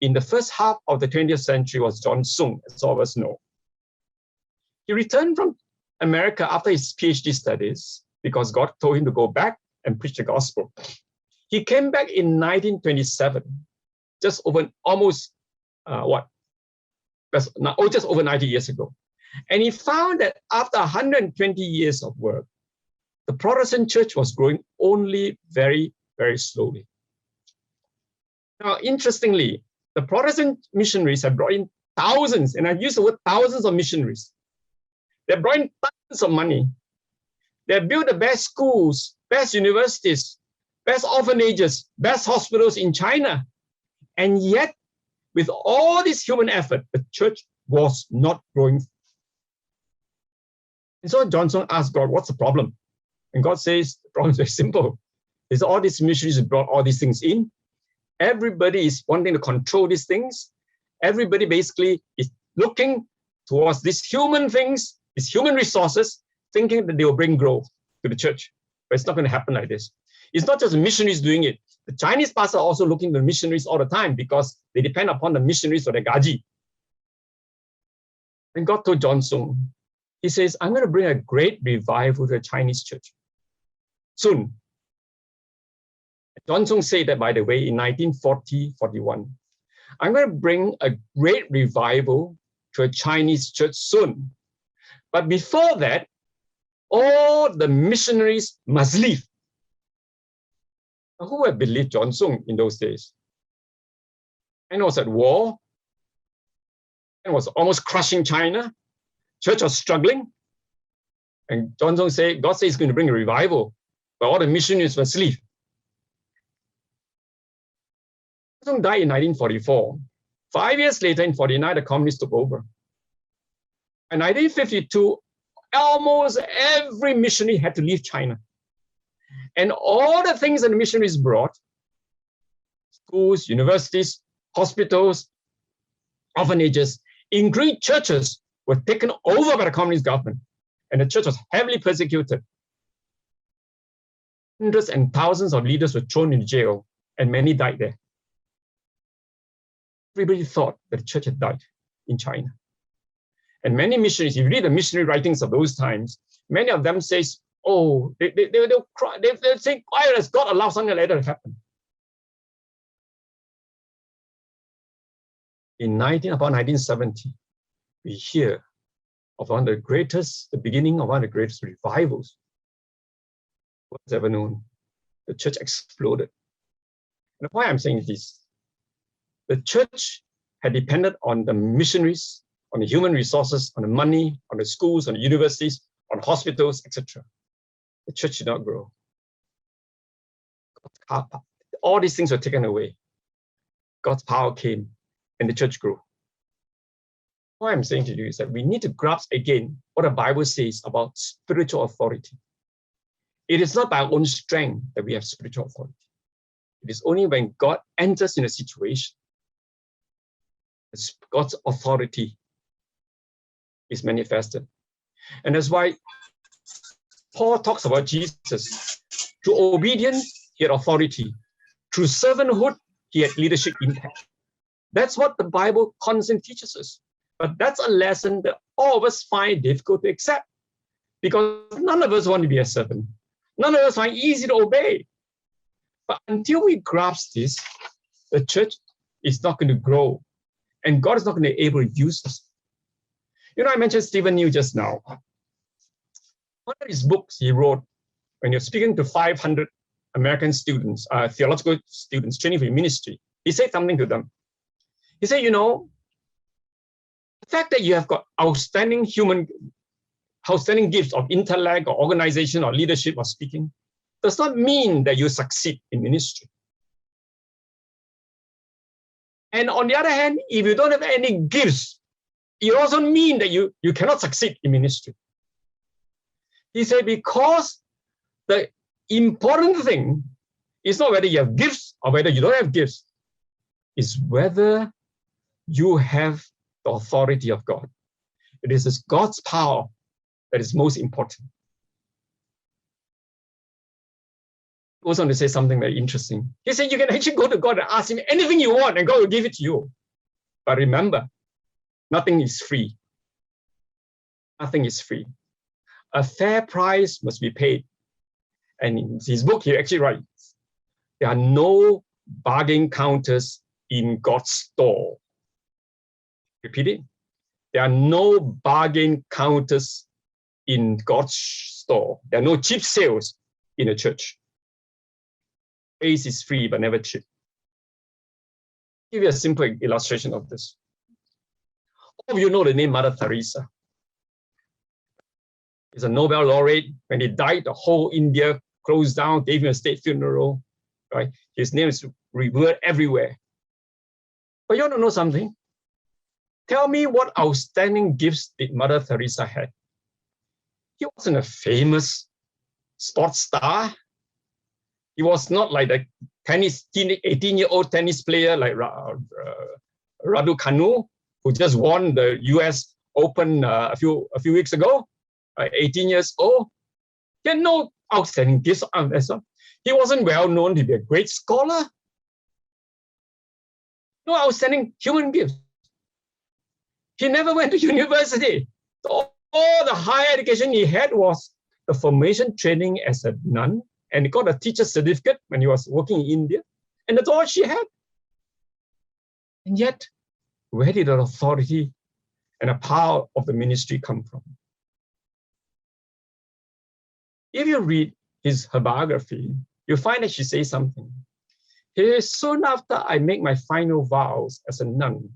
in the first half of the 20th century was John Sung, as all of us know. He returned from America after his PhD studies because God told him to go back and preach the gospel. He came back in 1927, just over just over 90 years ago. And he found that after 120 years of work, the Protestant church was growing only very, very slowly. Now, interestingly, the Protestant missionaries have brought in thousands, and I've used the word thousands of missionaries. They brought in tons of money. They built the best schools, best universities, best orphanages, best hospitals in China. And yet, with all this human effort, the church was not growing. And so Johnson asked God, what's the problem? And God says, the problem is very simple. There's all these missionaries who brought all these things in. Everybody is wanting to control these things. Everybody basically is looking towards these human things, these human resources, thinking that they will bring growth to the church. But it's not going to happen like this. It's not just the missionaries doing it. The Chinese pastors are also looking at the missionaries all the time because they depend upon the missionaries for their gaji. And God told John Sung, he says, I'm going to bring a great revival to the Chinese church soon. John Sung said that, by the way, in 1940-41. I'm going to bring a great revival to a Chinese church soon. But before that, all the missionaries must leave. Now, who would believe John Sung in those days? China was at war and was almost crushing China. Church was struggling. And Johnson said, God says he's going to bring a revival, but all the missionaries were asleep. Johnson died in 1944. 5 years later, in 49, the communists took over. In 1952, almost every missionary had to leave China. And all the things that the missionaries brought, schools, universities, hospitals, orphanages, including churches, were taken over by the communist government. And the church was heavily persecuted. Hundreds and thousands of leaders were thrown in jail, and many died there. Everybody thought that the church had died in China. And many missionaries, if you read the missionary writings of those times, many of them say, oh, they'll cry, they'll say, why does God allow something like that to happen? About 1970, we hear of one of the greatest, the beginning of one of the greatest revivals was ever known. The church exploded. And the point I'm saying is this: the church had depended on the missionaries, on the human resources, on the money, on the schools, on the universities, on hospitals, etc. The church did not grow. All these things were taken away. God's power came and the church grew. What I'm saying to you is that we need to grasp again what the Bible says about spiritual authority. It is not by our own strength that we have spiritual authority. It is only when God enters in a situation that God's authority is manifested. And that's why Paul talks about Jesus. Through obedience, he had authority. Through servanthood, he had leadership impact. That's what the Bible constantly teaches us. But that's a lesson that all of us find difficult to accept, because none of us want to be a servant. None of us find it easy to obey. But until we grasp this, the church is not going to grow, and God is not going to be able to use us. You know, I mentioned Stephen New just now. One of his books he wrote when he was speaking to 500 American students, theological students training for ministry, he said something to them. He said, you know, the fact that you have got outstanding gifts of intellect or organization or leadership or speaking does not mean that you succeed in ministry. And on the other hand, if you don't have any gifts, it also means that you cannot succeed in ministry. He said, because the important thing is not whether you have gifts or whether you don't have gifts, is whether you have the authority of God. It is God's power that is most important. He goes on to say something very interesting. He said, you can actually go to God and ask him anything you want and God will give it to you. But remember, nothing is free. Nothing is free. A fair price must be paid. And in his book, he actually writes, there are no bargain counters in God's store. Repeat it. There are no bargain counters in God's store. There are no cheap sales in a church. Grace is free, but never cheap. I'll give you a simple illustration of this. All of you know the name Mother Teresa. He's a Nobel laureate. When he died, the whole India closed down, gave him a state funeral. Right? His name is revered everywhere. But you want to know something? Tell me what outstanding gifts did Mother Teresa have? He wasn't a famous sports star. He was not like the 18-year-old tennis player like Raducanu, who just won the US Open a few weeks ago, 18 years old. He had no outstanding gifts. He wasn't well known to be a great scholar. No outstanding human gifts. He never went to university. All the higher education he had was the formation training as a nun, and he got a teacher's certificate when he was working in India, and that's all she had. And yet, where did the authority and the power of the ministry come from? If you read her biography, you'll find that she says something. Here, soon after I make my final vows as a nun,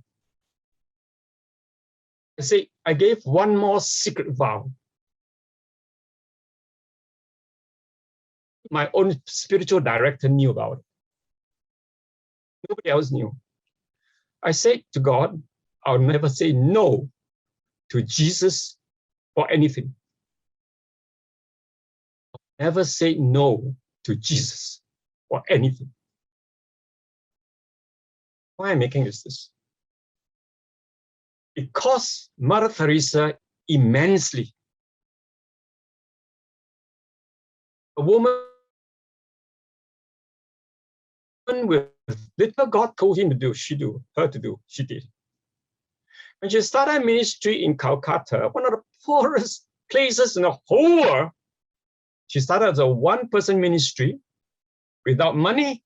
I say, I gave one more secret vow. My own spiritual director knew about it. Nobody else knew. I said to God, I'll never say no to Jesus for anything. I'll never say no to Jesus for anything. Why I'm making this? It cost Mother Teresa immensely. A woman with little God told him to do, she did. When she started ministry in Calcutta, one of the poorest places in the whole world, she started as a one-person ministry without money,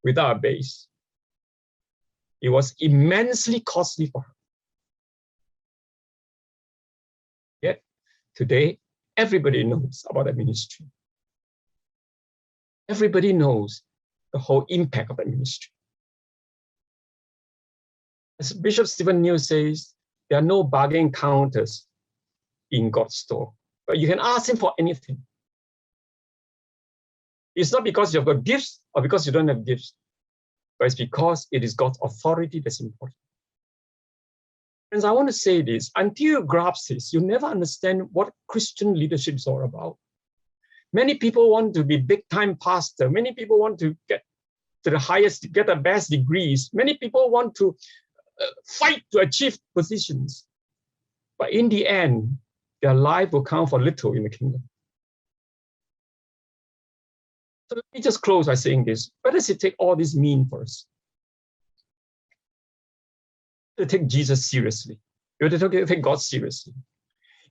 without a base. It was immensely costly for her. Yet today, everybody knows about that ministry. Everybody knows the whole impact of that ministry. As Bishop Stephen New says, there are no bargain counters in God's store, but you can ask him for anything. It's not because you've got gifts or because you don't have gifts, but it's because it is God's authority that's important. Friends, I want to say this, until you grasp this, you never understand what Christian leadership is all about. Many people want to be big-time pastor. Many people want to get to the highest, get the best degrees. Many people want to fight to achieve positions. But in the end, their life will count for little in the kingdom. So let me just close by saying this. What does it take all this mean for us? To take Jesus seriously. You have to take God seriously.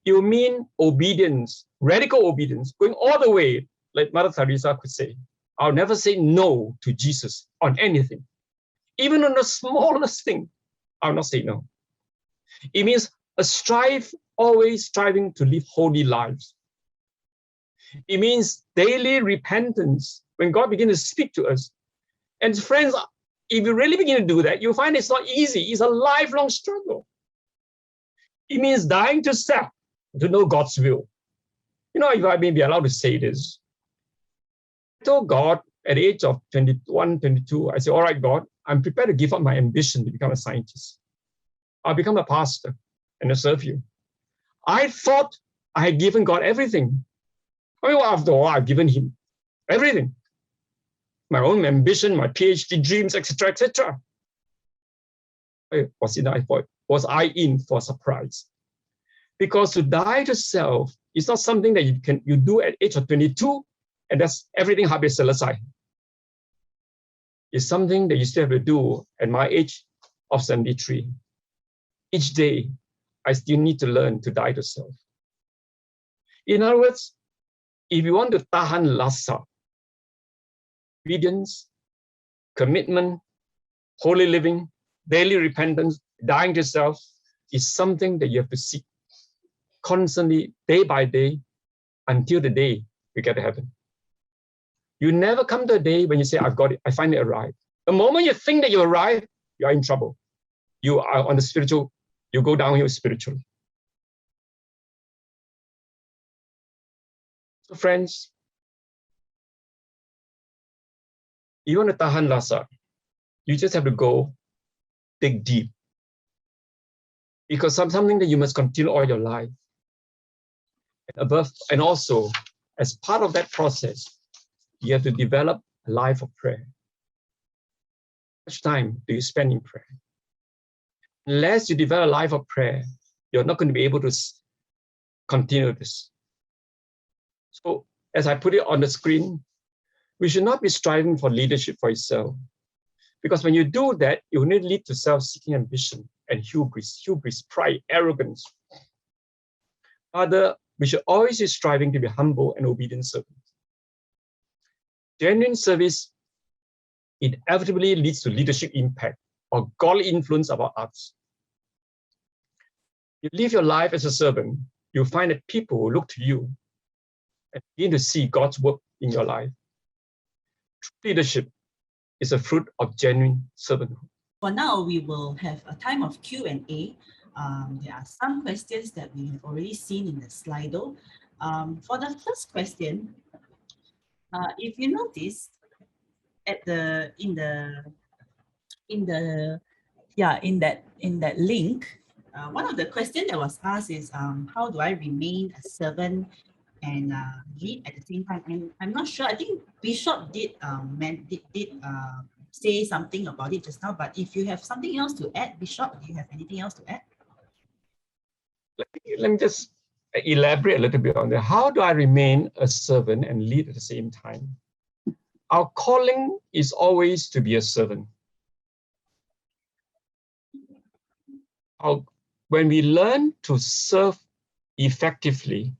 It will mean obedience, radical obedience, going all the way, like Mother Teresa could say. I'll never say no to Jesus on anything. Even on the smallest thing, I'll not say no. It means always striving to live holy lives. It means daily repentance when God begins to speak to us. And friends, if you really begin to do that, you'll find it's not easy. It's a lifelong struggle. It means dying to self to know God's will. You know, if I may be allowed to say this, I told God at the age of 21, 22, I said, all right, God, I'm prepared to give up my ambition to become a scientist. I'll become a pastor and I'll serve you. I thought I had given God everything. I mean, well, after all, I've given him everything. My own ambition, my PhD dreams, etc., etc. Was I in for a surprise? Because to die to self is not something that you do at age of 22, and that's everything habis selesai. It's something that you still have to do at my age of 73. Each day, I still need to learn to die to self. In other words, if you want to tahan lasak, obedience, commitment, holy living, daily repentance, dying to self, is something that you have to seek constantly, day by day, until the day we get to heaven. You never come to a day when you say, I've got it, I finally arrived. The moment you think that you arrive, you are in trouble. You are on the spiritual, you go downhill spiritually. So friends, you want to tahan lasak, you just have to go dig deep. Because something that you must continue all your life. And also, as part of that process, you have to develop a life of prayer. How much time do you spend in prayer? Unless you develop a life of prayer, you're not going to be able to continue this. So, as I put it on the screen, we should not be striving for leadership for yourself. Because when you do that, it will lead to self-seeking ambition and hubris, pride, arrogance. Rather, we should always be striving to be humble and obedient servants. Genuine service inevitably leads to leadership impact or godly influence about others. You live your life as a servant, you'll find that people will look to you and begin to see God's work in your life. True leadership is a fruit of genuine servanthood. For now, we will have a time of Q&A. There are some questions that we have already seen in the Slido. For the first question, If you notice at the in that link, one of the questions that was asked is how do I remain a servant and lead at the same time? And I'm not sure. I think Bishop did say something about it just now. But if you have something else to add, Bishop, do you have anything else to add? Let me just elaborate a little bit on that. How do I remain a servant and lead at the same time? Our calling is always to be a servant. When we learn to serve effectively,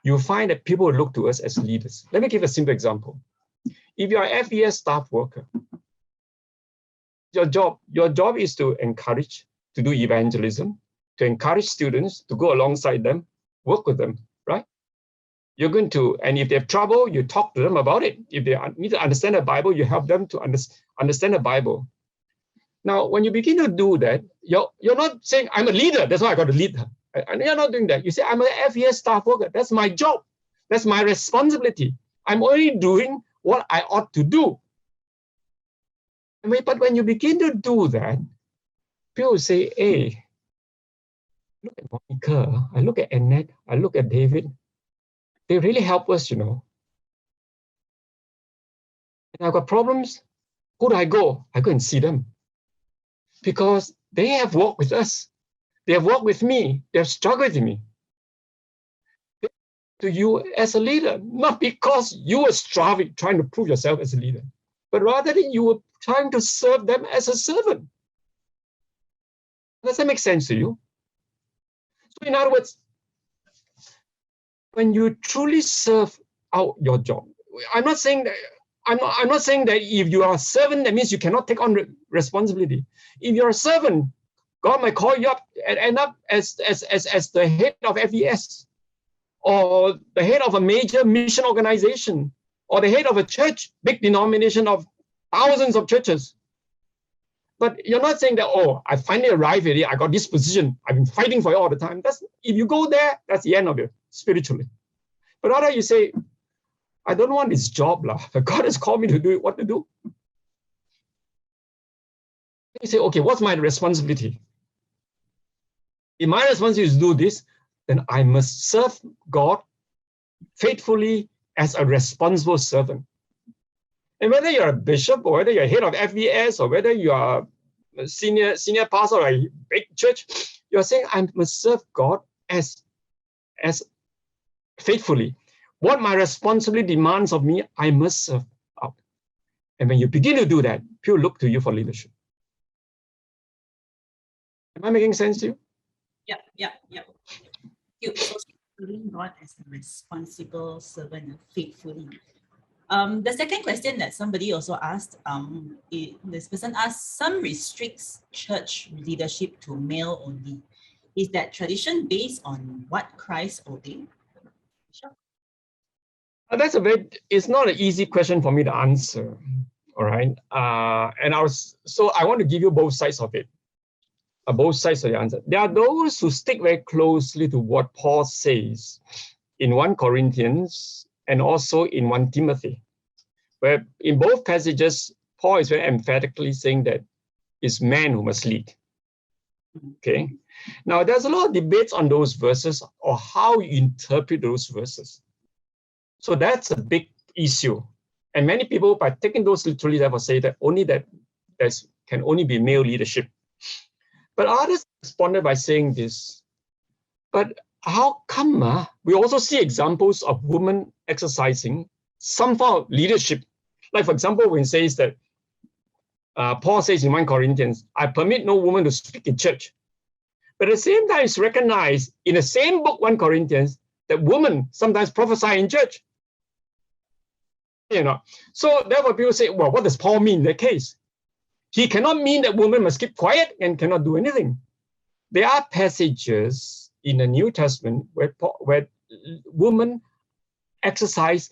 you find that people will look to us as leaders. Let me give a simple example. If you are an FES staff worker, your job is to encourage, to do evangelism, to encourage students, to go alongside them, work with them, right? You're going to, and if they have trouble, you talk to them about it. If they need to understand the Bible, you help them to understand the Bible. Now, when you begin to do that, you're not saying, I'm a leader, that's why I got to lead her. And you're not doing that. You say, I'm an FES staff worker. That's my job. That's my responsibility. I'm only doing what I ought to do. But when you begin to do that, people say, hey, look at Monica, I look at Annette, I look at David. They really help us, you know. And I've got problems. Who do I go? I go and see them. Because they have walked with us. They have walked with me. They have struggled with me. They to you as a leader, not because you were striving, trying to prove yourself as a leader, but rather that you were trying to serve them as a servant. Does that make sense to you? So in other words, when you truly serve out your job, I'm not saying that if you are a servant, that means you cannot take on responsibility. If you're a servant, God might call you up and end up as the head of FES, or the head of a major mission organization, or the head of a church, big denomination of thousands of churches. But you're not saying that, oh, I finally arrived here, I got this position, I've been fighting for it all the time. If you go there, that's the end of it, spiritually. But rather you say, I don't want this job, but God has called me to do what to do. You say, okay, what's my responsibility? If my responsibility is to do this, then I must serve God faithfully as a responsible servant. And whether you're a bishop, or whether you're head of FES, or whether you are a senior pastor or a big church, you're saying, I must serve God as faithfully. What my responsibility demands of me, I must serve out. And when you begin to do that, people look to you for leadership. Am I making sense to you? Yeah. You so serving God as a responsible servant faithfully. The second question that somebody also asked, this person asked, some restricts church leadership to male only. Is that tradition based on what Christ ordained? Sure. It's not an easy question for me to answer. All right. And I want to give you both sides of it. Both sides of the answer. There are those who stick very closely to what Paul says in 1 Corinthians and also in 1 Timothy, where in both passages, Paul is very emphatically saying that it's man who must lead. Okay. Now, there's a lot of debates on those verses or how you interpret those verses. So that's a big issue. And many people, by taking those literally, therefore say that there can only be male leadership. But others responded by saying this, but how come we also see examples of women exercising some form of leadership? Like, for example, when it says that Paul says in 1 Corinthians, I permit no woman to speak in church. But at the same time, it's recognized in the same book, 1 Corinthians, that women sometimes prophesy in church. You know, so therefore people say, well, what does Paul mean in that case? He cannot mean that women must keep quiet and cannot do anything. There are passages in the New Testament where women exercise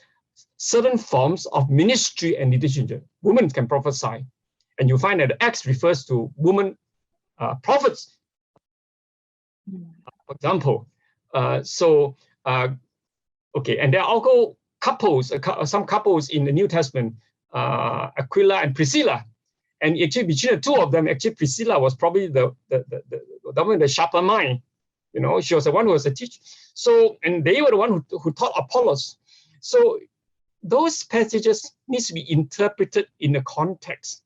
certain forms of ministry and leadership. Women can prophesy. And you find that Acts refers to women prophets. For example, okay, and there are also some couples in the New Testament, Aquila and Priscilla. And actually, between the two of them, actually, Priscilla was probably the one with the sharper mind. You know, she was the one who was a teacher. So, and they were the one who taught Apollos. So, those passages need to be interpreted in the context.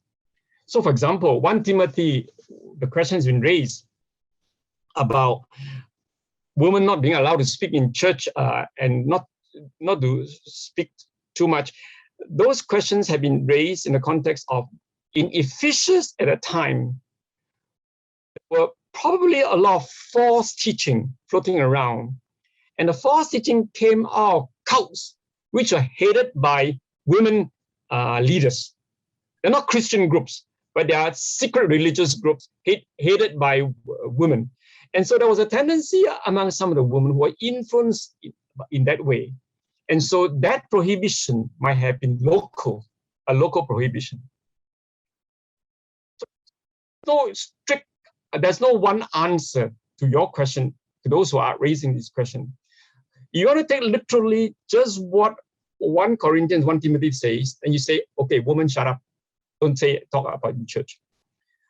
So, for example, 1 Timothy, the question has been raised about women not being allowed to speak in church and not to speak too much. Those questions have been raised in the context of, in Ephesus at a time, there were probably a lot of false teaching floating around. And the false teaching came out of cults, which are headed by women leaders. They're not Christian groups, but they are secret religious groups headed by women. And so there was a tendency among some of the women who were influenced in that way. And so that prohibition might have been local, a local prohibition. So strict, there's no one answer to your question, to those who are raising this question. You want to take literally just what 1 Corinthians, 1 Timothy says, and you say, okay, woman, shut up. Don't talk about in church.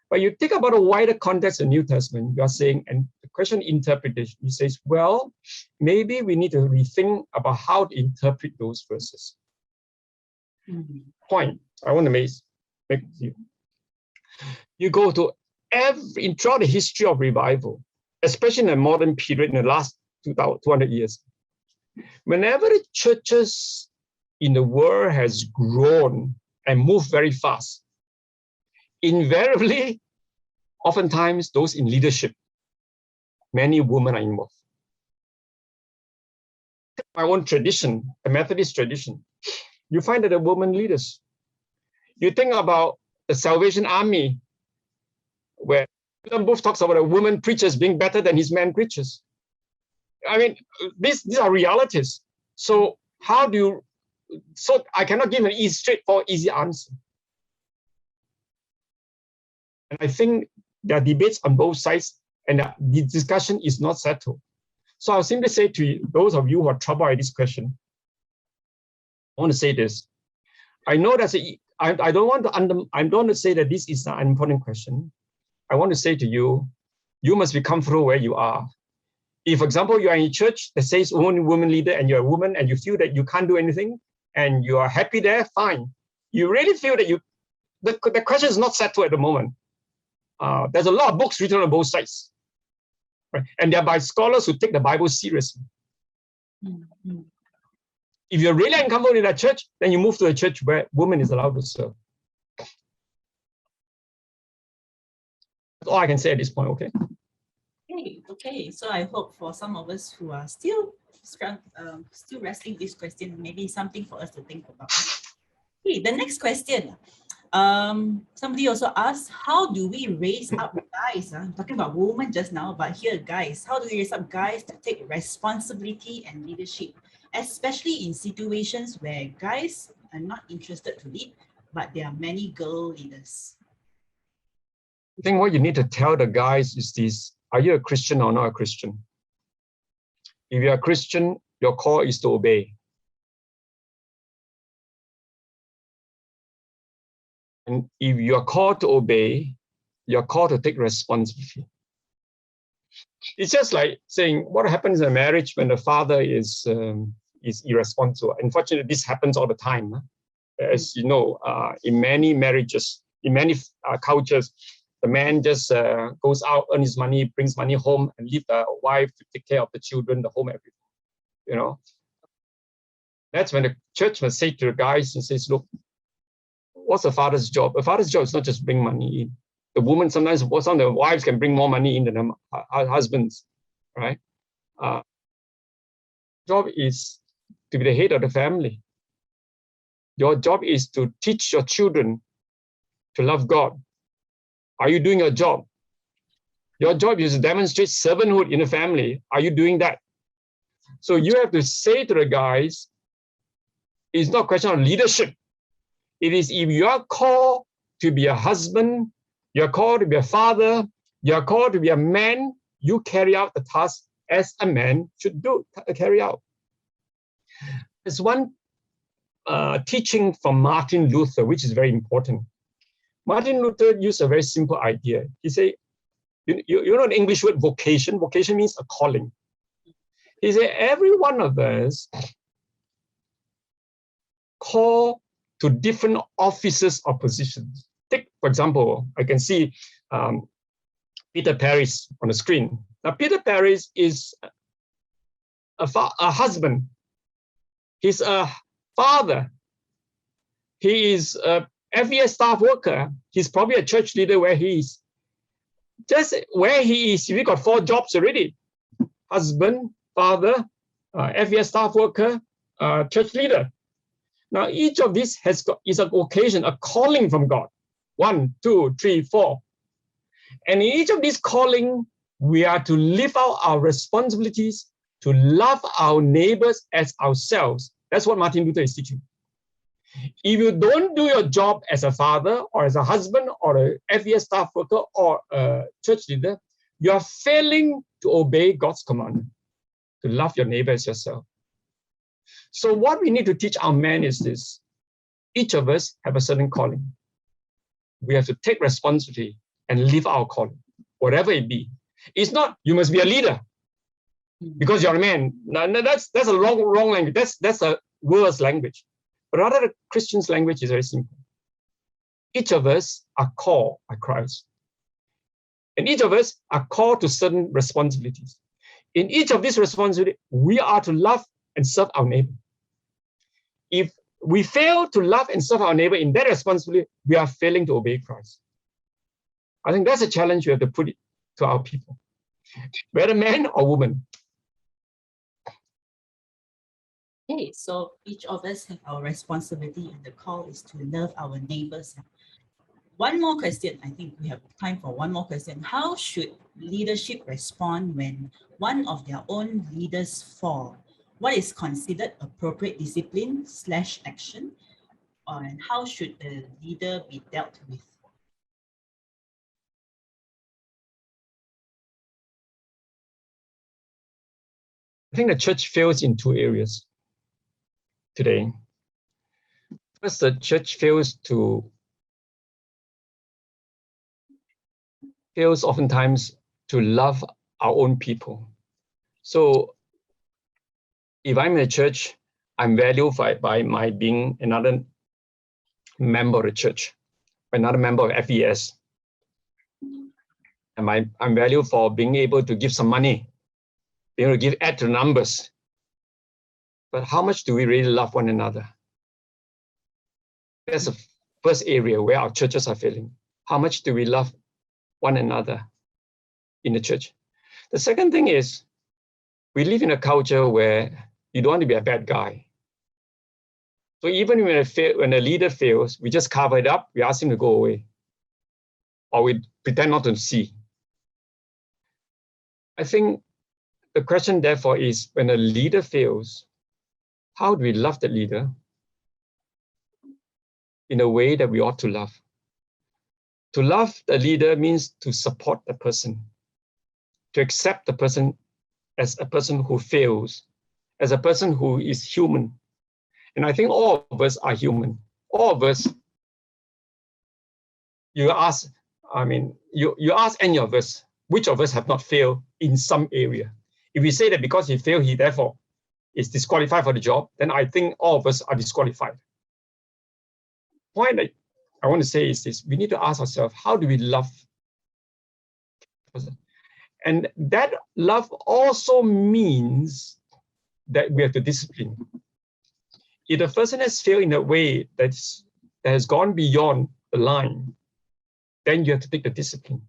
But you think about a wider context of the New Testament, you are saying, and the question interpretation, you say, well, maybe we need to rethink about how to interpret those verses. Point I want to make you. You go to throughout the history of revival, especially in the modern period, in the last 200 years, whenever the churches in the world has grown and moved very fast, invariably, oftentimes those in leadership, many women are involved. My own tradition, the Methodist tradition, you find that the women leaders. You think about the Salvation Army, where William Booth talks about a woman preachers being better than his man preachers. I mean, these are realities. So how do you, so I cannot give an straightforward, easy answer. And I think there are debates on both sides and the discussion is not settled. So I'll simply say to you, those of you who are troubled by this question, I want to say this. I know that's I don't want to say that this is an important question. I want to say to you, you must be comfortable where you are. If, for example, you are in a church that says only woman leader and you're a woman and you feel that you can't do anything and you are happy there, fine. You really feel that the question is not settled at the moment. There's a lot of books written on both sides, right? And they're by scholars who take the Bible seriously. If you're really uncomfortable in that church, then you move to a church where women is allowed to serve. That's all I can say at this point, okay? Okay. So I hope for some of us who are still wrestling this question, maybe something for us to think about. Okay, the next question. Somebody also asked, how do we raise up guys? I'm talking about women just now, but here guys, how do we raise up guys to take responsibility and leadership, especially in situations where guys are not interested to lead, but there are many girl leaders? I think what you need to tell the guys is this: are you a Christian or not a Christian? If you're a Christian, your call is to obey. And if you are called to obey, you're called to take responsibility. It's just like saying, what happens in a marriage when the father is irresponsible? Unfortunately, this happens all the time. As you know, in many marriages, in many cultures, the man just goes out, earns his money, brings money home, and leave the wife to take care of the children, the home, everything. You know, that's when the church must say to the guys and says, look, what's the father's job? The father's job is not just bring money in. The woman sometimes, some of the wives can bring more money in than her husbands, right? Job is to be the head of the family. Your job is to teach your children to love God. Are you doing your job? Your job is to demonstrate servanthood in the family. Are you doing that? So you have to say to the guys, it's not a question of leadership. It is if you are called to be a husband, you're called to be a father, you're called to be a man, you carry out the task as a man should carry out. There's one teaching from Martin Luther, which is very important. Martin Luther used a very simple idea. He said, you know the English word vocation? Vocation means a calling. He said, every one of us call to different offices or positions. Take, for example, I can see Peter Paris on the screen. Now, Peter Paris is a husband. He's a father. He is a FES staff worker. He's probably a church leader where he is. Just where he is, we got 4 jobs already. Husband, father, FES staff worker, church leader. Now, each of these is a vocation, a calling from God. 1, 2, 3, 4. And in each of these calling, we are to live out our responsibilities to love our neighbors as ourselves. That's what Martin Luther is teaching. If you don't do your job as a father or as a husband or a FES staff worker or a church leader, you are failing to obey God's commandment to love your neighbor as yourself. So what we need to teach our men is this. Each of us have a certain calling. We have to take responsibility and live our calling, whatever it be. It's not, you must be a leader because you're a man. No, that's a wrong language. That's a worse language. But rather, the Christian's language is very simple. Each of us are called by Christ. And each of us are called to certain responsibilities. In each of these responsibilities, we are to love and serve our neighbor. If we fail to love and serve our neighbor in that responsibility, we are failing to obey Christ. I think that's a challenge we have to put it to our people, whether man or woman. Okay, so each of us have our responsibility, and the call is to love our neighbors. One more question. I think we have time for one more question. How should leadership respond when one of their own leaders fall? What is considered appropriate discipline / action? And how should the leader be dealt with? I think the church fails in 2 areas today. First, the church fails oftentimes to love our own people. So if I'm in a church, I'm valued by my being another member of the church, another member of FES. And I'm valued for being able to give some money, being able to add to the numbers. But how much do we really love one another? That's the first area where our churches are failing. How much do we love one another in the church? The second thing is, we live in a culture where you don't want to be a bad guy. So even when a leader fails, we just cover it up, we ask him to go away, or we pretend not to see. I think the question, therefore, is when a leader fails, how do we love the leader in a way that we ought to love? To love the leader means to support the person, to accept the person as a person who fails, as a person who is human. And I think all of us are human. All of us, you ask any of us, which of us have not failed in some area? If we say that because he failed, he therefore is disqualified for the job, then I think all of us are disqualified. The point that I want to say is this: we need to ask ourselves, how do we love? And that love also means that we have to discipline. If the person has failed in a way that has gone beyond the line, then you have to take the discipline.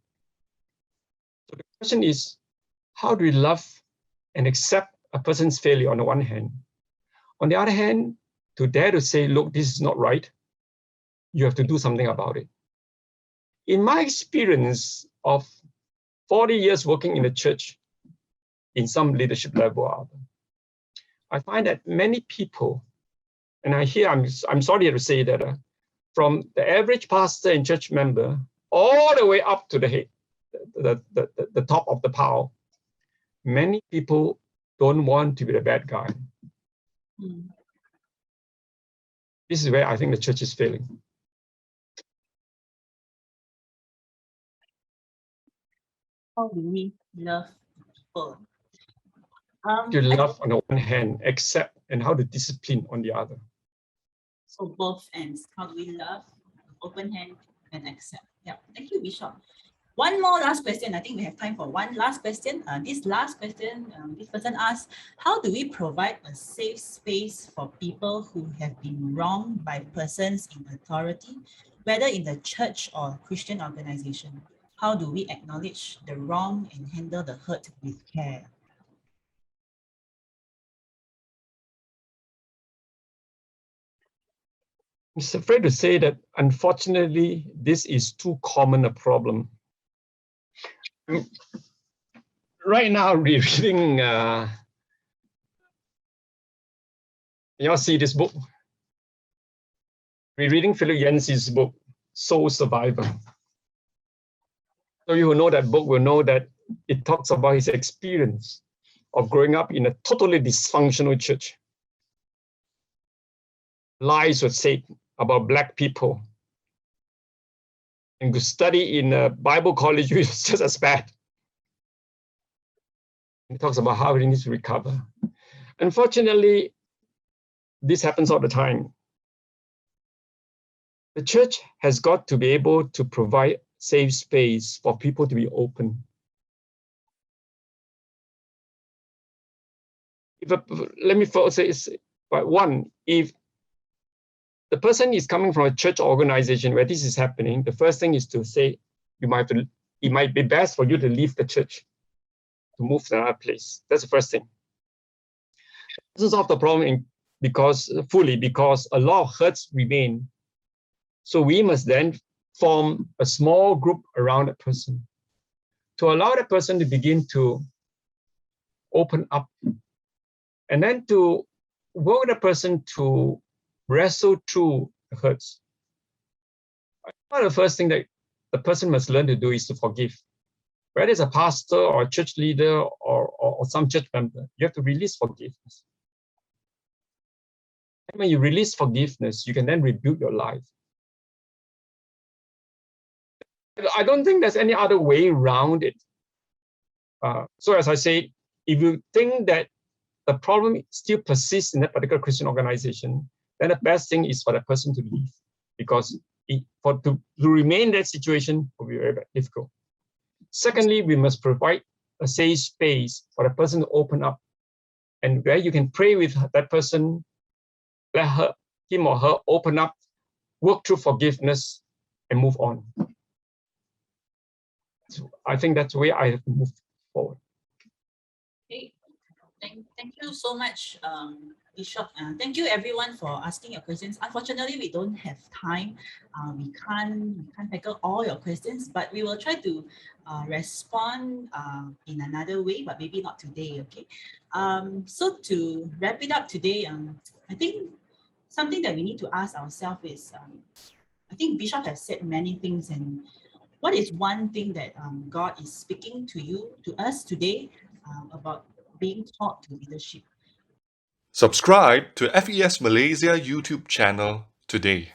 So the question is, how do we love and accept a person's failure on the one hand? On the other hand, to dare to say, look, this is not right, you have to do something about it. In my experience of 40 years working in the church, in some leadership level, I find that many people, and I'm sorry to say that, from the average pastor and church member all the way up to the head, the top of the pile, many people don't want to be the bad guy. This is where I think the church is failing. How do we love people? To love on the one hand, accept, and how to discipline on the other. So both ends. How do we love, open hand, and accept? Yeah. Thank you, Bishop. One more last question. I think we have time for one last question. This last question, this person asks, how do we provide a safe space for people who have been wronged by persons in authority, whether in the church or Christian organization? How do we acknowledge the wrong and handle the hurt with care? I'm afraid to say that, unfortunately, this is too common a problem. Right now, reading, you all see this book? We're reading Philip Yancey's book, Soul Survivor. So you who know that book will know that it talks about his experience of growing up in a totally dysfunctional church. Lies were said about Black people. And to study in a Bible college is just as bad. He talks about how he needs to recover. Unfortunately, this happens all the time. The church has got to be able to provide safe space for people to be open. Let me first say, one, if the person is coming from a church organization where this is happening, the first thing is to say, it might be best for you to leave the church, to move to another place. That's the first thing. This is solve the problem because a lot of hurts remain. So we must then form a small group around a person to allow that person to begin to open up, and then to work with a person to wrestle through the hurts. One of the first thing that the person must learn to do is to forgive. Whether it's a pastor or a church leader or some church member, you have to release forgiveness. And when you release forgiveness, you can then rebuild your life. I don't think there's any other way around it. So as I say, if you think that the problem still persists in that particular Christian organization, then the best thing is for that person to leave, because to remain in that situation will be very difficult. Secondly, we must provide a safe space for the person to open up, and where you can pray with that person, let him or her open up, work through forgiveness, and move on. So I think that's the way I have to move forward. Okay. Thank you so much, Bishop. Thank you everyone for asking your questions. Unfortunately, we don't have time. We can't tackle all your questions, but we will try to respond in another way, but maybe not today, okay? So to wrap it up today, I think something that we need to ask ourselves is, I think Bishop has said many things, and what is one thing that God is speaking to us today about being taught to leadership? Subscribe to FES Malaysia YouTube channel today.